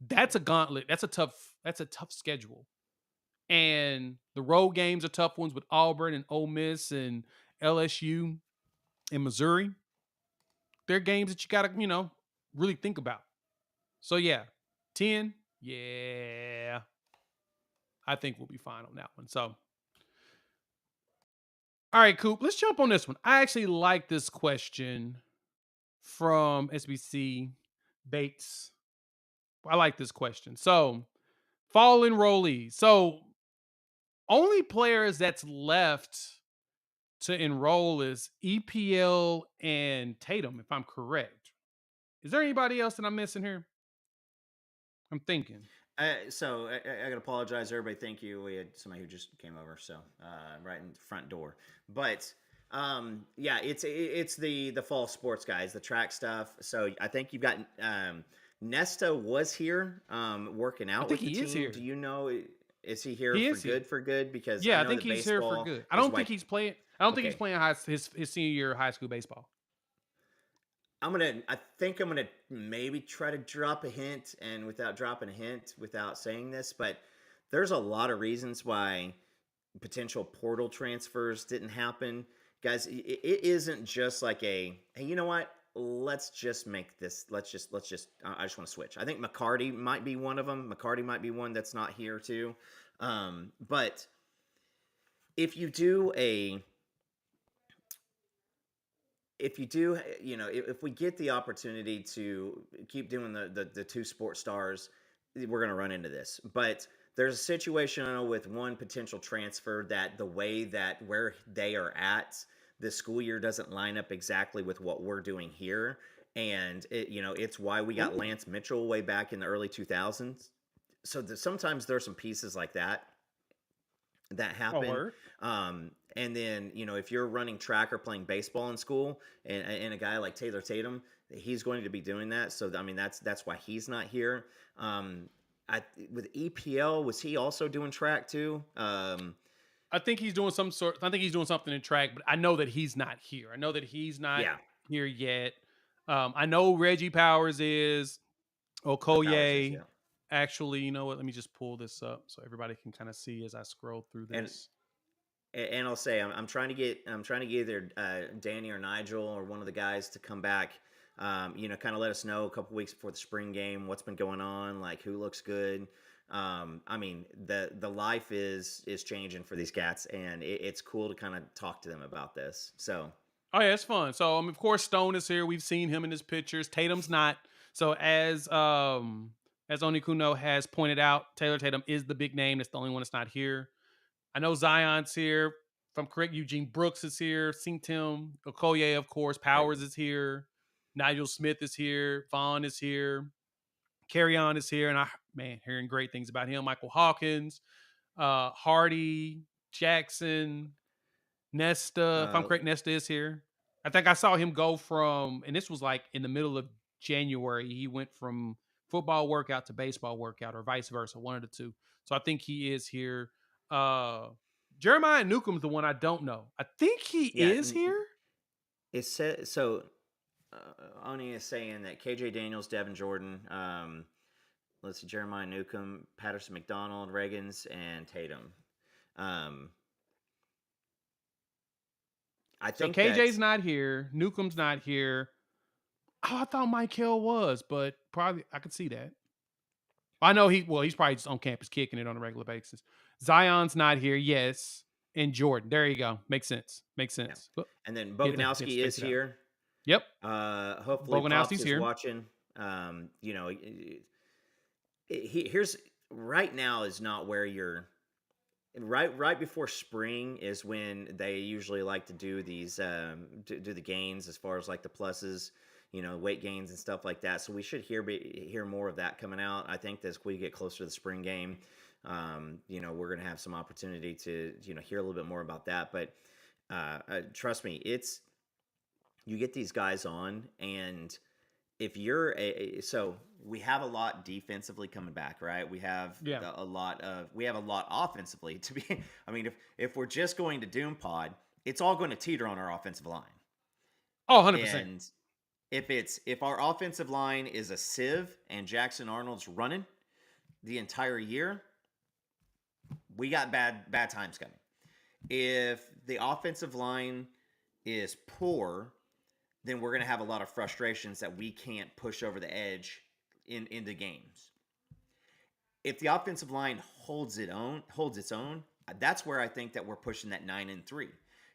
that's a gauntlet. That's a tough schedule. And the road games are tough ones with Auburn and Ole Miss and LSU and Missouri. They're games that you got to, really think about. So yeah, 10, yeah, I think we'll be fine on that one. So, all right, Coop, let's jump on this one. I actually like this question from SBC Bates. I like this question. So, fall enrollees. So, only players that's left to enroll is EPL and Tatum, if I'm correct. Is there anybody else that I'm missing here? I'm thinking. So I gotta apologize, everybody. Thank you. We had somebody who just came over, so right in the front door. But yeah, it's the fall sports guys, the track stuff. So I think you've got Nesta was here working I out think with the he is team. Do here. you know? Is he here He for is here. good? For good? Because I Yeah, I know think that he's here for baseball good. I is don't think like he's playing. I don't think he's okay. playing his senior year of high school baseball. I think I'm gonna maybe try to drop a hint, and without dropping a hint, without saying this, but there's a lot of reasons why potential portal transfers didn't happen, guys. It isn't just like a hey, you know what? Let's just make this. Let's just. I just want to switch. I think McCarty might be one of them. McCarty might be one that's not here too. But if you do a if you do, if we get the opportunity to keep doing the 2 sports stars, we're going to run into this. But there's a situation I know with one potential transfer that the way that where they are at the school year doesn't line up exactly with what we're doing here, and it's why we got Ooh. Lance Mitchell way back in the early 2000s. So sometimes there's some pieces like that Oh, happen. word. And then, if you're running track or playing baseball in school, and a guy like Taylor Tatum, he's going to be doing that. So I mean, that's why he's not here. With EPL, was he also doing track too? I think he's doing some sort. I think he's doing something in track, but I know that he's not here. I know that he's not Yeah, here yet. I know Reggie Powers is Powers is, Okoye. yeah. Actually, you know what? Let me just pull this up so everybody can kind of see as I scroll through And this. and I'll say I'm trying to get either Danny or Nigel or one of the guys to come back. Kind of let us know a couple weeks before the spring game what's been going on, like who looks good. I mean, the life is changing for these cats, and it's cool to kind of talk to them about this. So Oh yeah, it's fun. So of course Stone is here. We've seen him in his pictures. Tatum's not. So as Onikuno has pointed out, Taylor Tatum is the big name. That's the only one that's not here. I know Zion's here. If I'm correct, Eugene Brooks is here. Seen Tim Okoye, of course. right, Powers is here. Nigel Smith is here. Vaughn is here. Carry On is here. And hearing great things about him. Michael Hawkins, Hardy, Jackson, Nesta. If I'm uh, correct, Nesta is here. I think I saw him go from, and this was like in the middle of January. He went from football workout to baseball workout, or vice versa, one of the two. So I think he is here. Uh Jeremiah Newcomb's the one I don't know. I think he yeah. is here. It said so. Oni is saying that KJ Daniels, Devin Jordan, let's see, Jeremiah Newcomb, Patterson McDonald, Reagans, and Tatum. Um, I So think KJ's that not here. Newcomb's not here. Oh, I thought Michael was, but probably I could see that. I know he's probably just on campus kicking it on a regular basis. Zion's not here, yes. And Jordan. There you go. Makes sense. Makes yeah, sense. But and then you have to Boganowski is space it out. here. Yep. Hopefully, Pops Boganowski's is here. watching. Here's right now is not where you're. Right before spring is when they usually like to do these do the gains as far as like the pluses, weight gains and stuff like that. So we should hear more of that coming out. I think as we get closer to the spring game, we're going to have some opportunity to hear a little bit more about that. But trust me, it's you get these guys on, and if you're so we have a lot defensively coming back, right? We have Yeah. a lot offensively to be. I mean, if we're just going to doom pod, it's all going to teeter on our offensive line. Oh, 100%. And if our offensive line is a sieve and Jackson Arnold's running the entire year, we got bad times coming. If the offensive line is poor, then we're going to have a lot of frustrations that we can't push over the edge into games. If the offensive line holds its own, that's where I think that we're pushing that 9-3.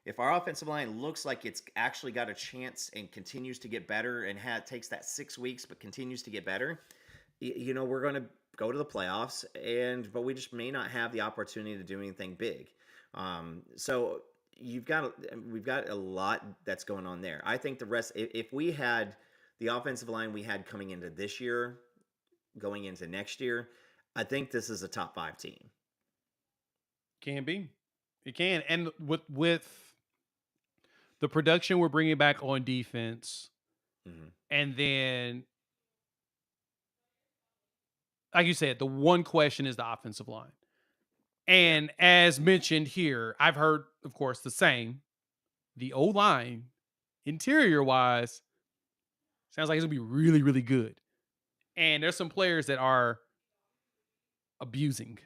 If our offensive line looks like it's actually got a chance and continues to get better and takes that 6 weeks but continues to get better, we're going to go to the playoffs, but we just may not have the opportunity to do anything big. So we've got a lot that's going on there. I think the rest, if we had the offensive line we had coming into this year, going into next year, I think this is a top 5 team. Can be. It can. And with the production we're bringing back on defense, Mm-hmm. and then like you said, the one question is the offensive line. Yeah. And as mentioned here, I've heard, of course, the same. The O line, interior wise, sounds like it's gonna be really, really good. And there's some players that are abusing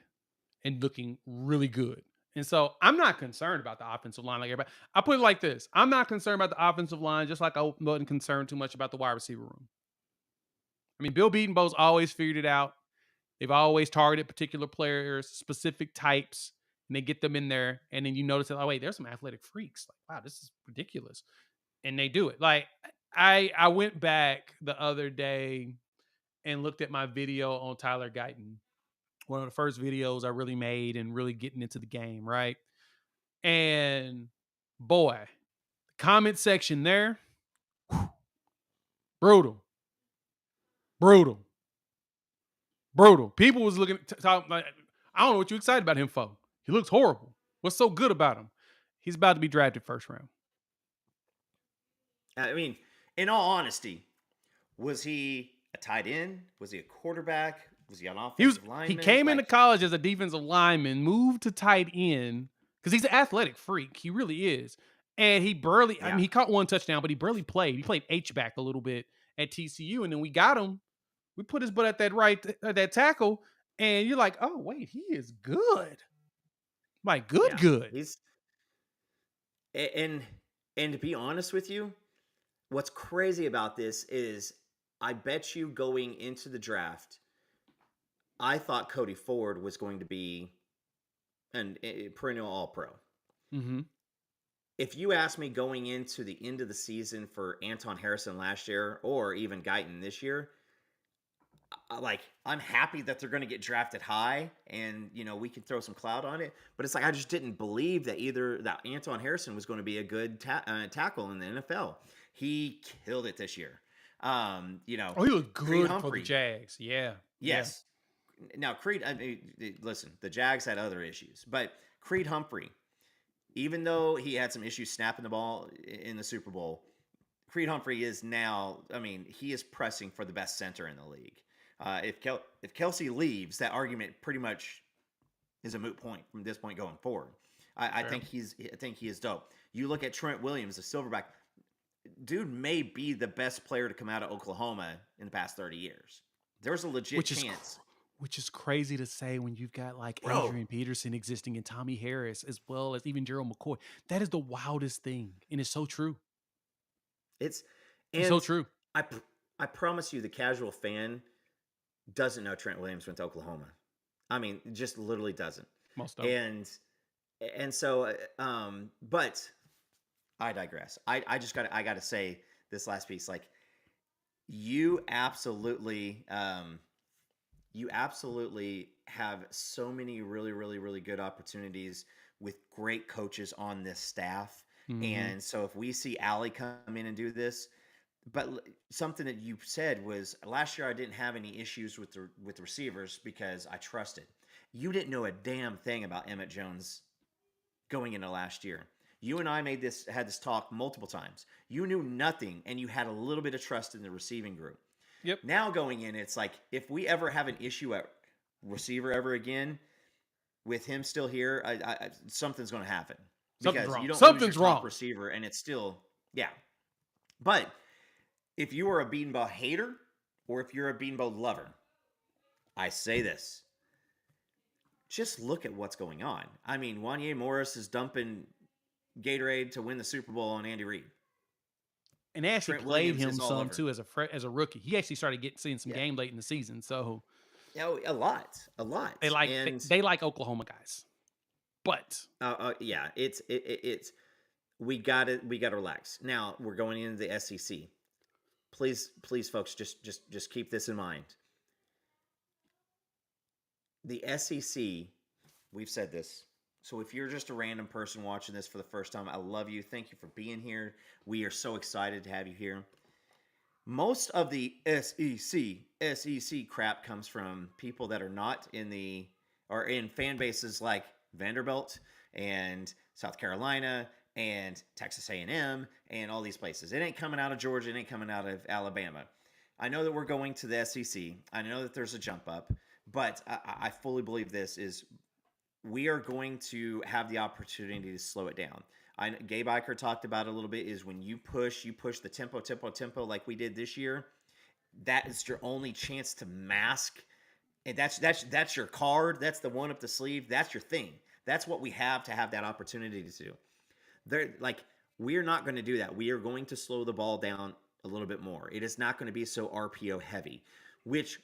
and looking really good. And so I'm not concerned about the offensive line like everybody. I put it like this. I'm not concerned about the offensive line, just like I wasn't concerned too much about the wide receiver room. I mean, Bill Beatonbow's always figured it out. They've always targeted particular players, specific types, and they get them in there. And then you notice that, oh, wait, there's some athletic freaks. Like, wow, this is ridiculous. And they do it. Like, I went back the other day and looked at my video on Tyler Guyton, one of the first videos I really made and really getting into the game, right? And boy, the comment section there, whew, brutal, brutal, brutal. People was looking, talking like, I don't know what you excited about him for. He looks horrible. What's so good about him? He's about to be drafted first round. I mean, in all honesty, was he a tight end? Was he a quarterback? Was he an offensive He lineman? came into Like, college as a defensive lineman, moved to tight end because he's an athletic freak. He really is. And he barely, I mean, yeah, he caught one touchdown, but he barely played. He played H back a little bit at TCU, and then we got him. We put his butt at that tackle, and you're like, oh wait, he is good. Like good, Yeah, good. he's and and to be honest with you, what's crazy about this is I bet you going into the draft, I thought Cody Ford was going to be a perennial All Pro. Hmm. If you ask me going into the end of the season for Anton Harrison last year or even Guyton this year, like I'm happy that they're going to get drafted high, and we can throw some cloud on it. But it's like I just didn't believe that either that Anton Harrison was going to be a good tackle in the NFL. He killed it this year. Oh, he looked Creed good for the Humphrey, Jags. Yeah, yeah. yes. Now Creed, I mean, listen, the Jags had other issues, but Creed Humphrey, even though he had some issues snapping the ball in the Super Bowl, Creed Humphrey is now, I mean, he is pressing for the best center in the league. If Kelsey leaves, that argument pretty much is a moot point from this point going forward. I Fair. think he is dope. You look at Trent Williams, the silverback dude, may be the best player to come out of Oklahoma in the past 30 years. There's a legit Which is chance, which is crazy to say when you've got like bro. Adrian Peterson existing and Tommy Harris as well as even Gerald McCoy. That is the wildest thing, and it's so true. It's It's so and true. I I promise you, the casual fan doesn't know Trent Williams went to Oklahoma. I mean, just literally doesn't. Most don't. And so, but I digress. I got to say this last piece. Like you absolutely, you absolutely have so many really, really, really good opportunities with great coaches on this staff. Hmm. And so if we see Allie come in and do this, but something that you said was last year I didn't have any issues with the receivers because I trusted. You didn't know a damn thing about Emmett Jones going into last year. You and I had this talk multiple times. You knew nothing and you had a little bit of trust in the receiving group. Yep. Now going in, it's like if we ever have an issue at receiver ever again with him still here, something's going to happen Something's because wrong. you don't lose your Something's top wrong. receiver and it's still yeah. But if you are a Beanball hater or if you're a Beanball lover, I say this. Just look at what's going on. I mean, Wanye Morris is dumping Gatorade to win the Super Bowl on Andy Reid. And they actually Trent played Williams is him all some over. too as a rookie. He actually started seeing some Yeah. game late in the season. So A lot. A lot. And they like Oklahoma guys. But yeah, it's we got to relax. Now, we're going into the SEC. Please folks, just keep this in mind. The SEC, we've said this. So if you're just a random person watching this for the first time, I love you. Thank you for being here. We are so excited to have you here. Most of the SEC crap comes from people that are not in the or in fan bases like Vanderbilt and South Carolina and Texas A&M and all these places. It ain't coming out of Georgia. It ain't coming out of Alabama. I know that we're going to the SEC. I know that there's a jump up, but I fully believe this is we are going to have the opportunity to slow it down. Gabe Eicher talked about it a little bit. Is when you push the tempo like we did this year. That is your only chance to mask, and that's your card. That's the one up the sleeve. That's your thing. That's what we have to have that opportunity to do. They're like we're not going to do that. We are going to slow the ball down a little bit more. It is not going to be so RPO heavy, which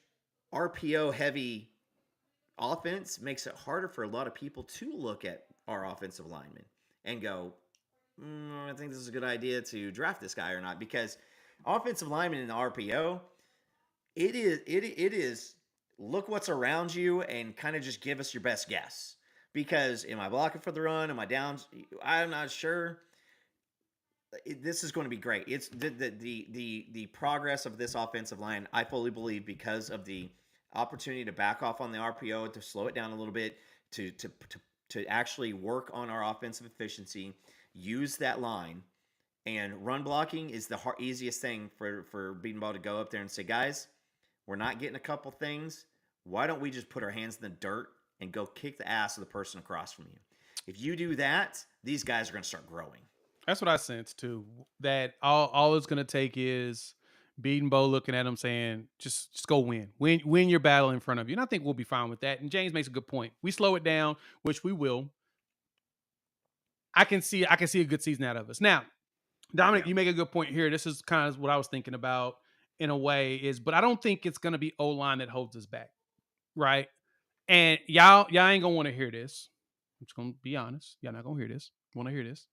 RPO heavy offense makes it harder for a lot of people to look at our offensive linemen and go, I think this is a good idea to draft this guy or not because offensive linemen in the RPO, it is look what's around you and kind of just give us your best guess. Because am I blocking for the run? Am I down? I'm not sure. This is going to be great. It's the progress of this offensive line. I fully believe because of the opportunity to back off on the RPO, to slow it down a little bit, to actually work on our offensive efficiency, use that line, and run blocking is the easiest thing for Beatenball to go up there and say, guys, we're not getting a couple things. Why don't we just put our hands in the dirt and go kick the ass of the person across from you? If you do that, these guys are going to start growing. that's what I sense too. That all it's gonna take is Beating Bo looking at him saying, just go win your battle in front of you. And I think we'll be fine with that. And James makes a good point. We slow it down, which we will. I can see a good season out of us. Now, Dominic, Yeah, you make a good point here. This is kind of what I was thinking about in a way is, but I don't think it's going to be O line that holds us back, right? And y'all ain't gonna want to hear this. I'm just gonna be honest. Y'all not gonna hear this. Want to hear this?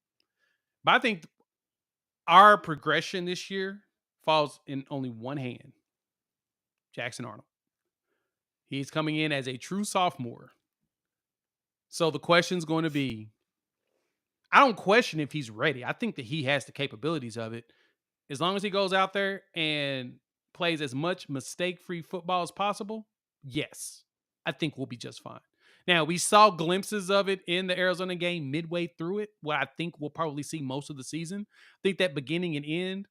But I think our progression this year falls in only one hand. Jackson Arnold. He's coming in as a true sophomore. So the question's going to be, I don't question if he's ready. I think that he has the capabilities of it. As long as he goes out there and plays as much mistake-free football as possible, yes, I think we'll be just fine. Now, we saw glimpses of it in the Arizona game midway through it, what I think we'll probably see most of the season. I think that beginning and end,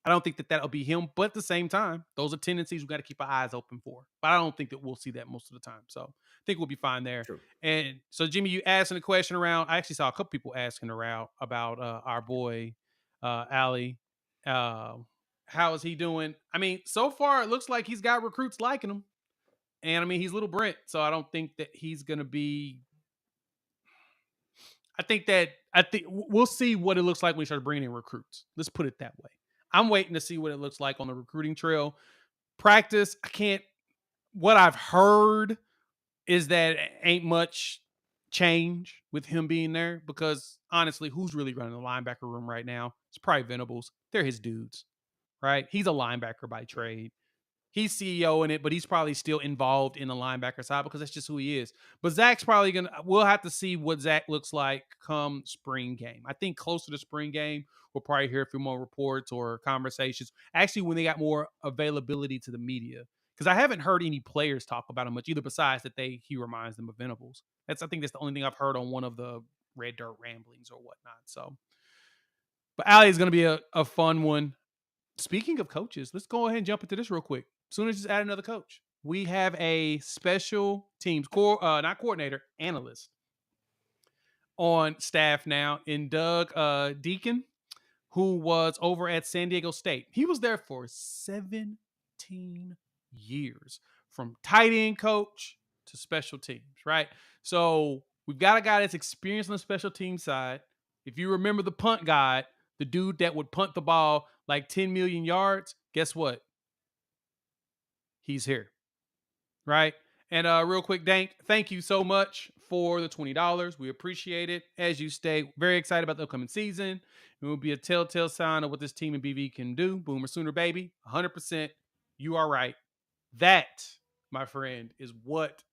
I don't think that that'll be him, but at the same time, those are tendencies we got to keep our eyes open for. But I don't think that we'll see that most of the time. So I think we'll be fine there. true. And so, Jimmy, you asking a question around. I actually saw a couple people asking around about our boy, Ali. Uh, how is he doing? I mean, so far it looks like he's got recruits liking him. And I mean, he's little Brent, so I don't think that he's going to be. I think we'll see what it looks like when we start bringing in recruits. Let's put it that way. I'm waiting to see what it looks like on the recruiting trail. Practice, I can't. What I've heard is that ain't much change with him being there because honestly, who's really running the linebacker room right now? It's probably Venables. They're his dudes, right? He's a linebacker by Yeah. trade. He's CEO in it, but he's probably still involved in the linebacker side because that's just who he is. But Zach's probably gonna. We'll have to see what Zach looks like come spring game. I think close to the spring game, we'll probably hear a few more reports or conversations. Actually, when they got more availability to the media, because I haven't heard any players talk about him much either. Besides that, he reminds them of Venables. I think that's the only thing I've heard on one of the Red Dirt ramblings or whatnot. So, but Ali is going to be a fun one. Speaking of coaches, let's go ahead and jump into this real quick. As soon as just add another coach, we have a special teams not coordinator, analyst on staff now in Doug Deacon, who was over at San Diego State. He was there for 17 years, from tight end coach to special teams, right? So we've got a guy that's experienced on the special team side. If you remember the punt guide, the dude that would punt the ball like 10 million yards, guess what? He's here, right? And real quick, Dank, thank you so much for the $20. We appreciate it. As you stay very excited about the upcoming season. It will be a telltale sign of what this team in BV can do. Boomer Sooner, baby. 100%. You are right. That, my friend, is what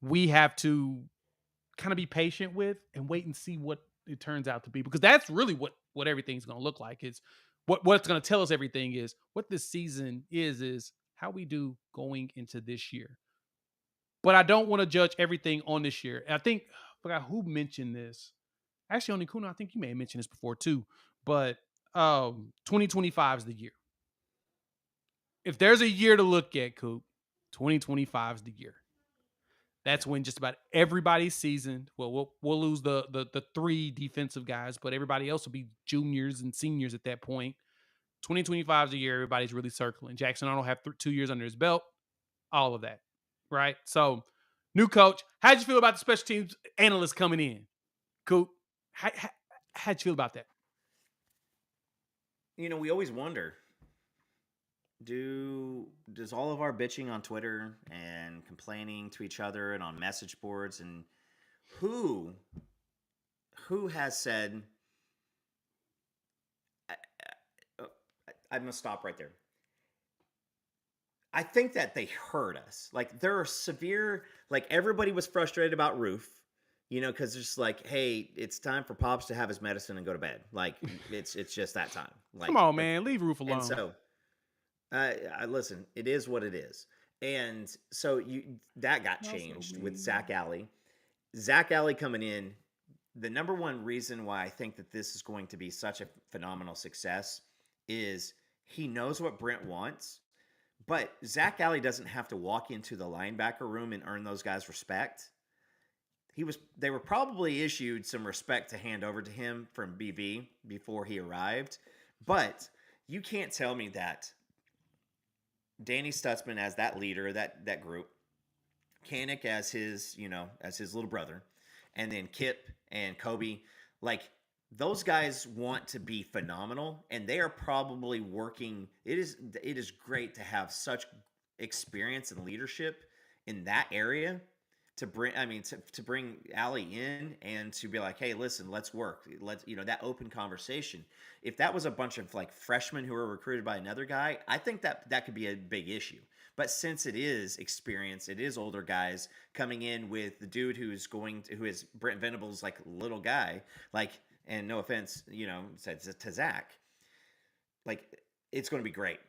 we have to kind of be patient with and wait and see what it turns out to be. Because that's really what everything's going to look like. Is what's going to tell us everything is what this season is how we do going into this year. But I don't want to judge everything on this year. And I think I forgot who mentioned this. Actually, only Kuna, I think you may have mentioned this before too. But 2025 is the year. If there's a year to look at, Coop, 2025 is the year. That's Yeah. when just about everybody's seasoned. Well, we'll lose the three defensive guys, but everybody else will be juniors and seniors at that point. 2025 is the year everybody's really circling. Jackson Arnold have 2 years under his belt. All of that, right? So, new coach. How'd you feel about the special teams analyst coming in? Coop, how'd you feel about that? We always wonder, does all of our bitching on Twitter and complaining to each other and on message boards, and who has said, I'm gonna stop right there. I think that they heard us. Like, there are severe, like, everybody was frustrated about Roof, because it's just like, hey, it's time for Pops to have his medicine and go to bed. Like, it's just that time. Come Like, on, man, leave Roof and alone. so I listen. It is what it is. And so that got Also changed with mean. Zach Alley. Zach Alley coming in. The number one reason why I think that this is going to be such a phenomenal success is he knows what Brent wants. But Zach Alley doesn't have to walk into the linebacker room and earn those guys' respect. They were probably issued some respect to hand over to him from BV before he arrived. But You can't tell me that Danny Stutzman as that leader, that group, Kanik as his, as his little brother, and then Kip and Kobe, like those guys want to be phenomenal, and they are probably working. It is great to have such experience and leadership in that area to bring. I mean, to bring Allie in and to be like, hey, listen, let's work. Let's that open conversation. If that was a bunch of like freshmen who were recruited by another guy, I think that could be a big issue. But since it is experience, it is older guys coming in with the dude who is Brent Venables like little guy, like, and no offense, to Zach, like it's going to be great.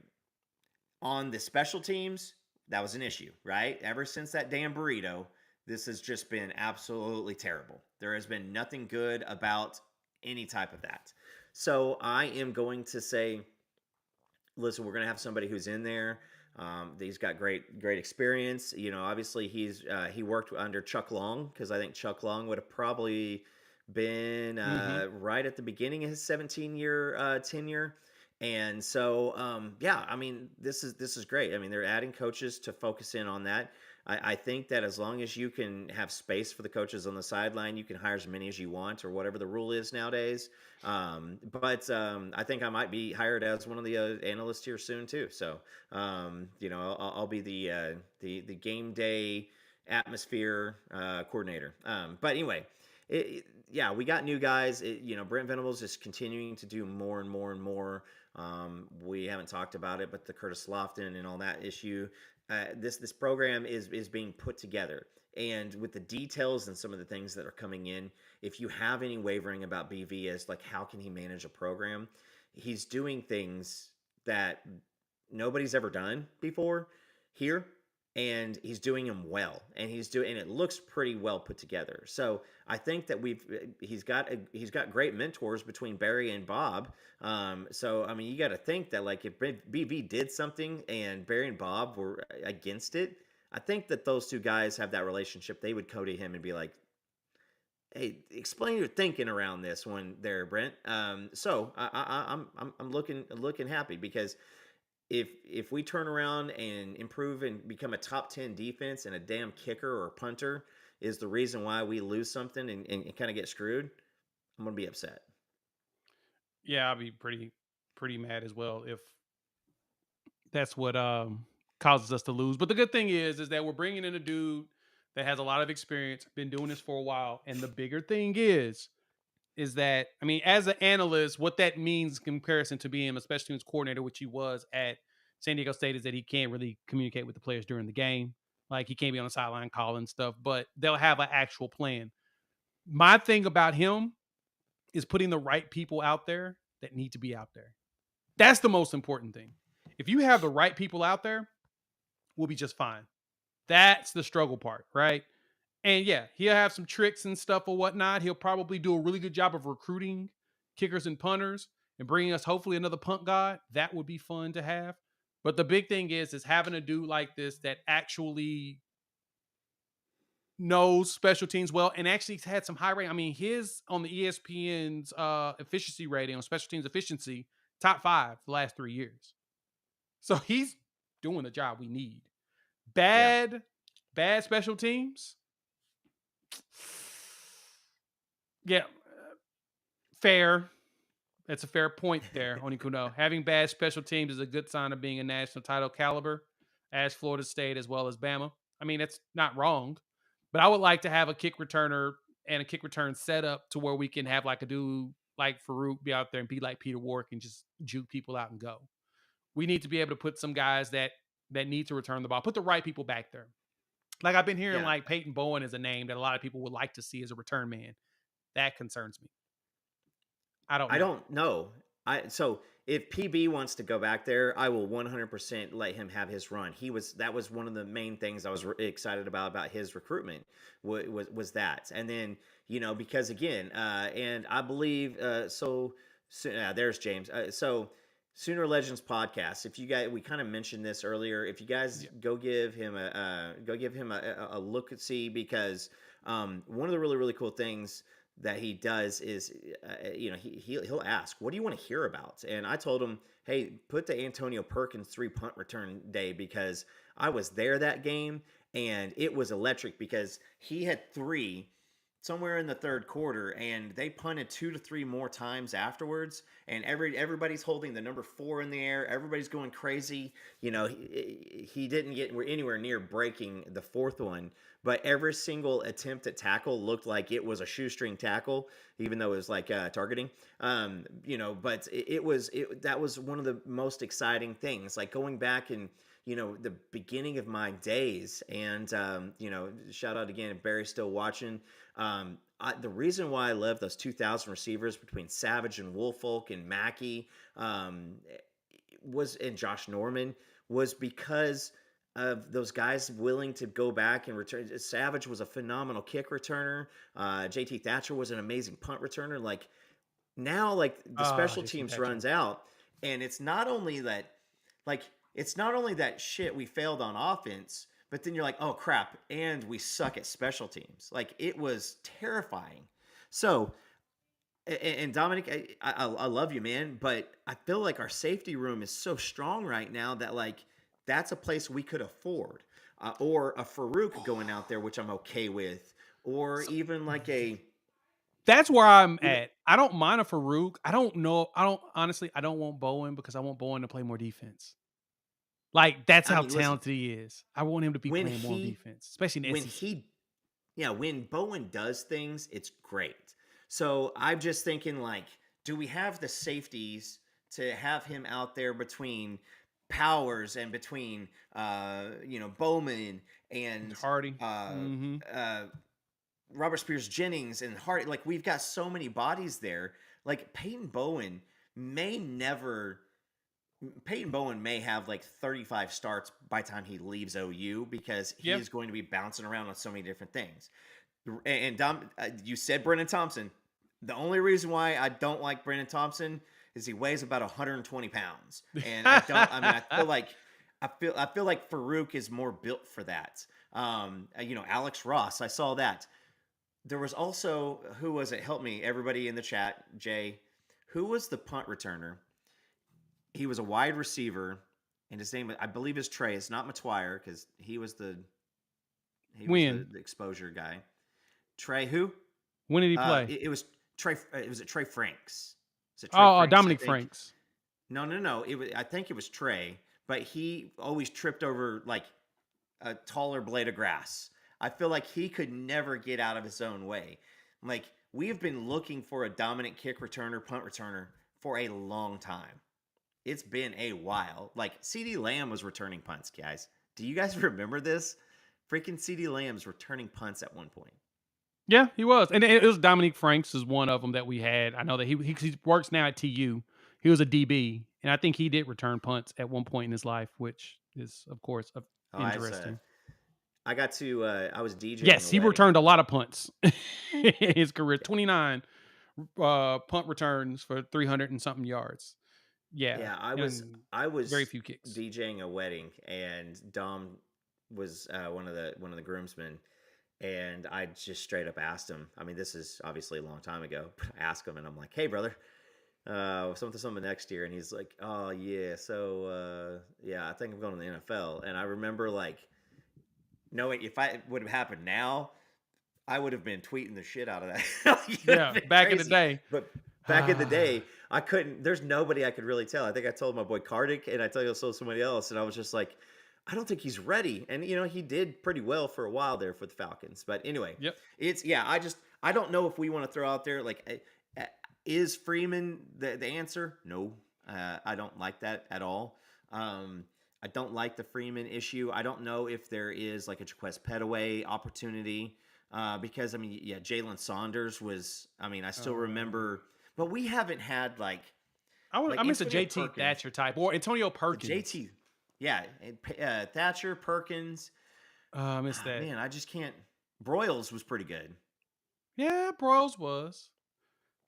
On the special teams, that was an issue, right? Ever since that damn burrito, this has just been absolutely terrible. There has been nothing good about any type of that. So I am going to say, listen, we're going to have somebody who's in there. He's got great experience. Obviously he worked under Chuck Long, because I think Chuck Long would have probably been Mhm. right at the beginning of his 17-year tenure. And so, yeah, I mean, this is great. I mean, they're adding coaches to focus in on that. I think that as long as you can have space for the coaches on the sideline, you can hire as many as you want, or whatever the rule is nowadays. But I think I might be hired as one of the analysts here soon too. So I'll be the game day atmosphere coordinator. But anyway, yeah, we got new guys. Brent Venables is continuing to do more and more and more. We haven't talked about it, but the Curtis Lofton and all that issue. This program is being put together, and with the details and some of the things that are coming in, if you have any wavering about BV as like how can he manage a program, he's doing things that nobody's ever done before here, and he's doing them well, and it looks pretty well put together. So I think that he's got great mentors between Barry and Bob. So I mean, you got to think that like if BV did something and Barry and Bob were against it, I think that those two guys have that relationship. They would go to him and be like, hey, explain your thinking around this one there, Brent. So I'm looking happy, because if we turn around and improve and become a top 10 defense, and a damn kicker or punter is the reason why we lose something and kind of get screwed, I'm gonna be upset. Yeah, I'll be pretty mad as well if that's what causes us to lose. But the good thing is that we're bringing in a dude that has a lot of experience, been doing this for a while, and the bigger thing is that, I mean, as an analyst, what that means in comparison to being a special teams coordinator, which he was at San Diego State, is that he can't really communicate with the players during the game. Like he can't be on the sideline calling stuff, but they'll have an actual plan. My thing about him is putting the right people out there that need to be out there. That's the most important thing. If you have the right people out there, we'll be just fine. That's the struggle part, right? And yeah, he'll have some tricks and stuff or whatnot. He'll probably do a really good job of recruiting kickers and punters and bringing us hopefully another punt god. That would be fun to have. But the big thing is having a dude like this that actually knows special teams well and actually had some high rating. I mean, his on the ESPN's efficiency rating on special teams efficiency, top 5 the last 3 years. So he's doing the job we need. Yeah, Bad, bad special teams. Yeah, fair. That's a fair point there, Onikuno. Having bad special teams is a good sign of being a national title caliber, as Florida State as well as Bama. I mean, it's not wrong, but I would like to have a kick returner and a kick return setup to where we can have like a dude like Farouk be out there and be like Peter Warrick and just juke people out and go. We need to be able to put some guys that need to return the ball, put the right people back there. Like I've been hearing yeah. like Peyton Bowen is a name that a lot of people would like to see as a return man. That concerns me. I don't I know. don't know. So if PB wants to go back there, I will 100% let him have his run. That was one of the main things I was excited about his recruitment was that. And then because again, and I believe there's James. So Sooner Legends podcast. If you guys, we kind of mentioned this earlier. If you guys Yeah. go give him a look at see, because one of the really really cool things that he does is, he'll ask, "What do you want to hear about?" And I told him, "Hey, put the Antonio Perkins 3 punt return day because I was there that game and it was electric because he had three somewhere in the third quarter and they punted 2 to 3 more times afterwards, and everybody's holding the number 4 in the air, everybody's going crazy. He didn't get anywhere near breaking the fourth one, but every single attempt at tackle looked like it was a shoestring tackle, even though it was like targeting. But that was one of the most exciting things, like going back and the beginning of my days. And shout out again if Barry's still watching. The reason why I love those 2000 receivers between Savage and Woolfolk and Mackey, was and Josh Norman, was because of those guys willing to go back and return. Savage was a phenomenal kick returner. JT Thatcher was an amazing punt returner. Like now, like the Ah, special JC teams Thatcher. runs out, and like it's not only that shit we failed on offense, but then you're like, oh crap, and we suck at special teams. Like it was terrifying. So, and Dominic, I love you, man, but I feel like our safety room is so strong right now that like that's a place we could afford, or a Farouk going out there, which I'm okay with, or So, even like a that's where I'm even. at. I don't mind a Farouk. I don't know. I don't honestly. I don't want Bowen because I want Bowen to play more defense. Like that's I how mean, listen, talented he is. I want him to be when playing more on he defense, especially in the when SEC. he yeah, when Bowen does things, it's great. So I'm just thinking, like, do we have the safeties to have him out there between Powers and between Bowman and Hardy. uh, Hmm. uh, Robert Spears Jennings and Hart? Like we've got so many bodies there. Like may never Peyton Bowen may have like 35 starts by the time he leaves OU because he Yeah. is going to be bouncing around on so many different things. And Dom, you said Brennan Thompson. The only reason why I don't like Brennan Thompson is he weighs about 120 pounds, and I don't. I mean, I feel like Farouk is more built for that. Alex Ross. I saw that. There was also, who was it? Help me, everybody in the chat. Jay, who was the punt returner? He was a wide receiver, and his name, I believe, is Trey. It's not Matwire because he was when? the exposure guy. Trey who? When did he play? It was Trey. Was it Trey Franks? Is it Trey Oh, Franks? I Dominic think. Franks. No, no, no. I think it was Trey, but he always tripped over like a taller blade of grass. I feel like he could never get out of his own way. Like we have been looking for a dominant kick returner, punt returner for a long time. It's been a while. Like CD Lamb was returning punts, guys. Do you guys remember this? Freaking CD Lamb's returning punts at one point. Yeah, he was, and it was Dominique Franks is one of them that we had. I know that he works now at TU. He was a DB, and I think he did return punts at one point in his life, which is of course Oh, interesting. I got to I was DJing Yes, a he wedding. returned a lot of punts in his career. 29 punt returns for 300 and something yards. Yeah, Yeah, and I very was few kicks. DJing a wedding, and Dom was one of the groomsmen, and I just straight up asked him. I mean, this is obviously a long time ago, but I asked him, and I'm like, "Hey, brother, something next year," and he's like, "Oh yeah, so yeah, I think I'm going to the NFL." And I remember like knowing if I would have happened now, I would have been tweeting the shit out of that. Like, it would have Yeah, been back in the crazy. day. But back in the day, I couldn't. There's nobody I could really tell. I think I told my boy Kardik, and I told also somebody else, and I was just like, I don't think he's ready. And he did pretty well for a while there for the Falcons. But anyway, Yep. it's yeah. I don't know if we want to throw out there like, is Freeman the answer? No, I don't like that at all. I don't like the Freeman issue. I don't know if there is like a Jaquez Petaway opportunity. Because I mean, yeah, Jalen Saunders was. I mean, I still Um, remember, but we haven't had I like miss a Antonio JT Perkins, Thatcher type or Antonio Perkins. JT, yeah, Thatcher Perkins. I miss Ah, that. man, I just can't. Broyles was pretty good. Yeah, Bros was.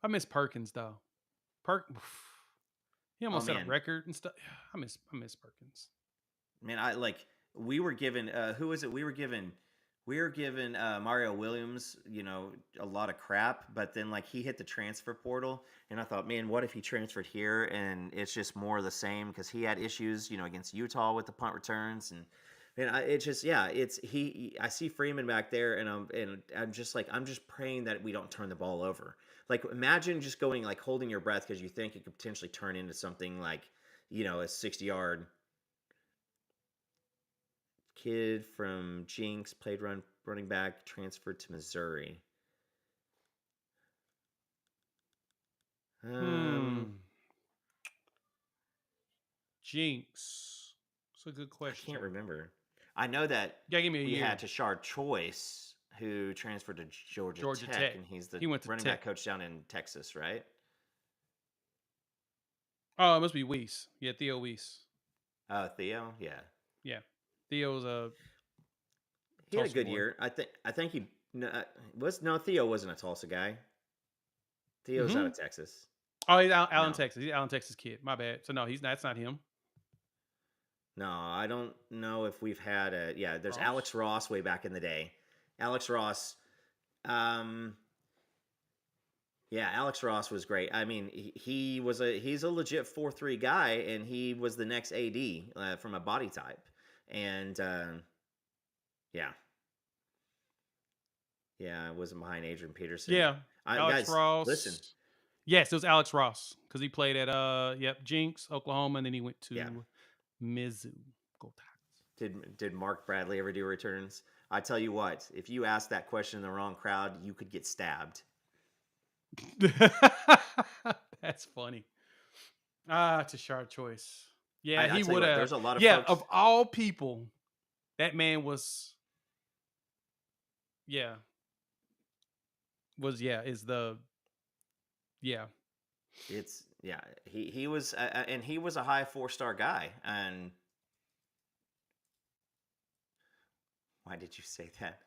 I miss Perkins though. Perk. He Oh almost set a man, record and stuff. I miss Perkins. man, I like we were given. Who was it? We were given we're giving Mario Williams, a lot of crap, but then like he hit the transfer portal, and I thought, man, what if he transferred here and it's just more of the same because he had issues, against Utah with the punt returns and it's just yeah, it's he. I see Freeman back there, and I'm just like I'm just praying that we don't turn the ball over. Like imagine just going like holding your breath because you think it could potentially turn into something like a 60-yard kid from Jinx played running back, transferred to Missouri. Um, Hmm. Jinx. It's a good I can't question. remember. I know that You gotta give me a we had year. Tashard Choice, who transferred to Georgia Georgia Tech, Tech. and he's the He went to running back Tech. coach down in Texas, right? Oh, it must be Weiss. Yeah, Theo Weiss. Theo, yeah, Yeah. Theo's a he had a Tulsa good boy. year. I think he no, was no Theo wasn't a Tulsa guy. Theo's out Mm-hmm. of Texas. Oh, he's Allen, No, Texas. He's Allen, Texas kid. My bad. So no, he's not. That's not him. no, I don't know if we've had a yeah. There's Ross. Alex Ross way back in the day. Alex Ross. Um, Yeah, Alex Ross was great. I mean, he's a legit 4-3 guy, and he was the next AD from a body type, and yeah, yeah, I wasn't behind Adrian Peterson. Yeah, I Alex guys, listen, Ross. Yes, it was Alex Ross because he played at Jinx, Oklahoma, and then he went yeah, to Mizzou. Go did Mark Bradley ever do returns? I tell you what, if you asked that question in the wrong crowd, you could get stabbed. Tigers. That's funny. Ah, Tashard Choice. Yeah, I he tell you would what, have. there's a lot of Yeah, of folks. all people, that man was. Yeah, is the yeah. It's yeah, he was and he was a high 4-star guy. And why did you say that?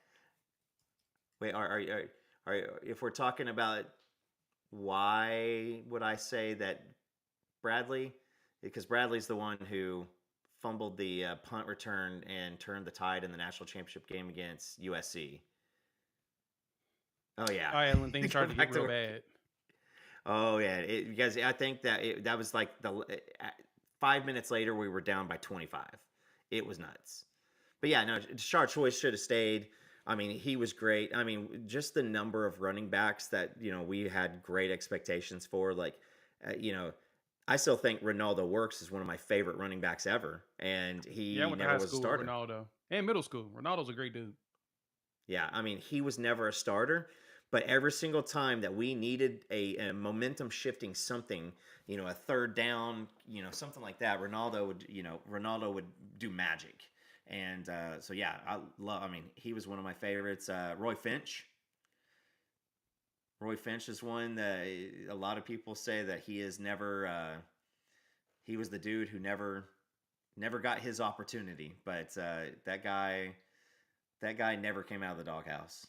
Wait, if we're talking about why would I say that Bradley? Because Bradley's the one who fumbled the punt return and turned the tide in the national championship game against USC. Oh yeah, Oh yeah, when things go started to get back to real work. bad. Oh yeah, because I think that was like the 5 minutes later we were down by 25. It was nuts. But yeah, no, Shard Choice should have stayed. I mean, he was great. I mean, just the number of running backs that we had great expectations for. Like, uh, you know, I still think Ronaldo Works is one of my favorite running backs ever, and Yeah, I he went to never high was a school with starter. Ronaldo and middle school. Ronaldo's a great dude. Yeah, I mean, he was never a starter, but every single time that we needed a momentum shifting something, a third down, something like that, Ronaldo would do magic. And so yeah, I mean, he was one of my favorites. Roy Finch is one that a lot of people say that he is never. He was the dude who never got his opportunity, but that guy never came out of the doghouse.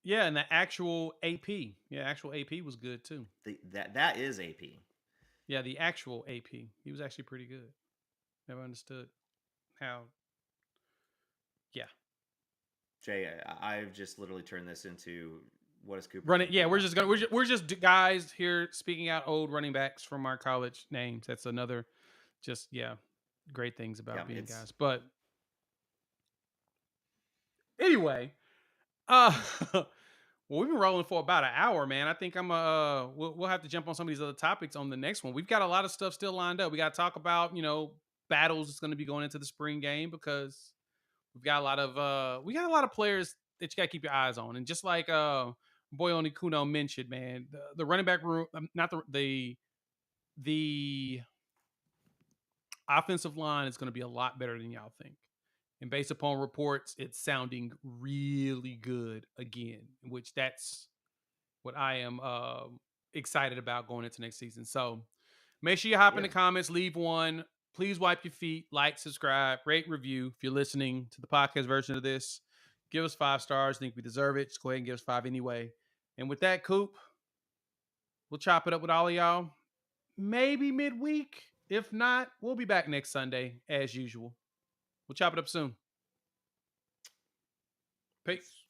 Yeah, and the actual AP. Yeah, actual AP was good too. That is AP. Yeah, the actual AP. He was actually pretty good. Never understood how. Yeah, Jay, I've just literally turned this into what does Cooper run it. think Yeah, about? we're just guys here speaking out old running backs from our college names. That's another just great things about Yeah, being it's guys. But anyway, uh well, we've been rolling for about an hour, man. I think we'll have to jump on some of these other topics on the next one. We've got a lot of stuff still lined up. We got to talk about, battles that's going to be going into the spring game because we got a lot of players that you got to keep your eyes on. And just like Boyoni Kuno mentioned, man, the running back room, not the offensive line is going to be a lot better than y'all think. And based upon reports, it's sounding really good again, which that's what I am excited about going into next season. So make sure you hop in yeah, the comments, leave one. Please wipe your feet, like, subscribe, rate, review. If you're listening to the podcast version of this, give us 5 stars. Think we deserve it. Just go ahead and give us 5 anyway. And with that, Coop, we'll chop it up with all of y'all. Maybe midweek. If not, we'll be back next Sunday as usual. We'll chop it up soon. Peace.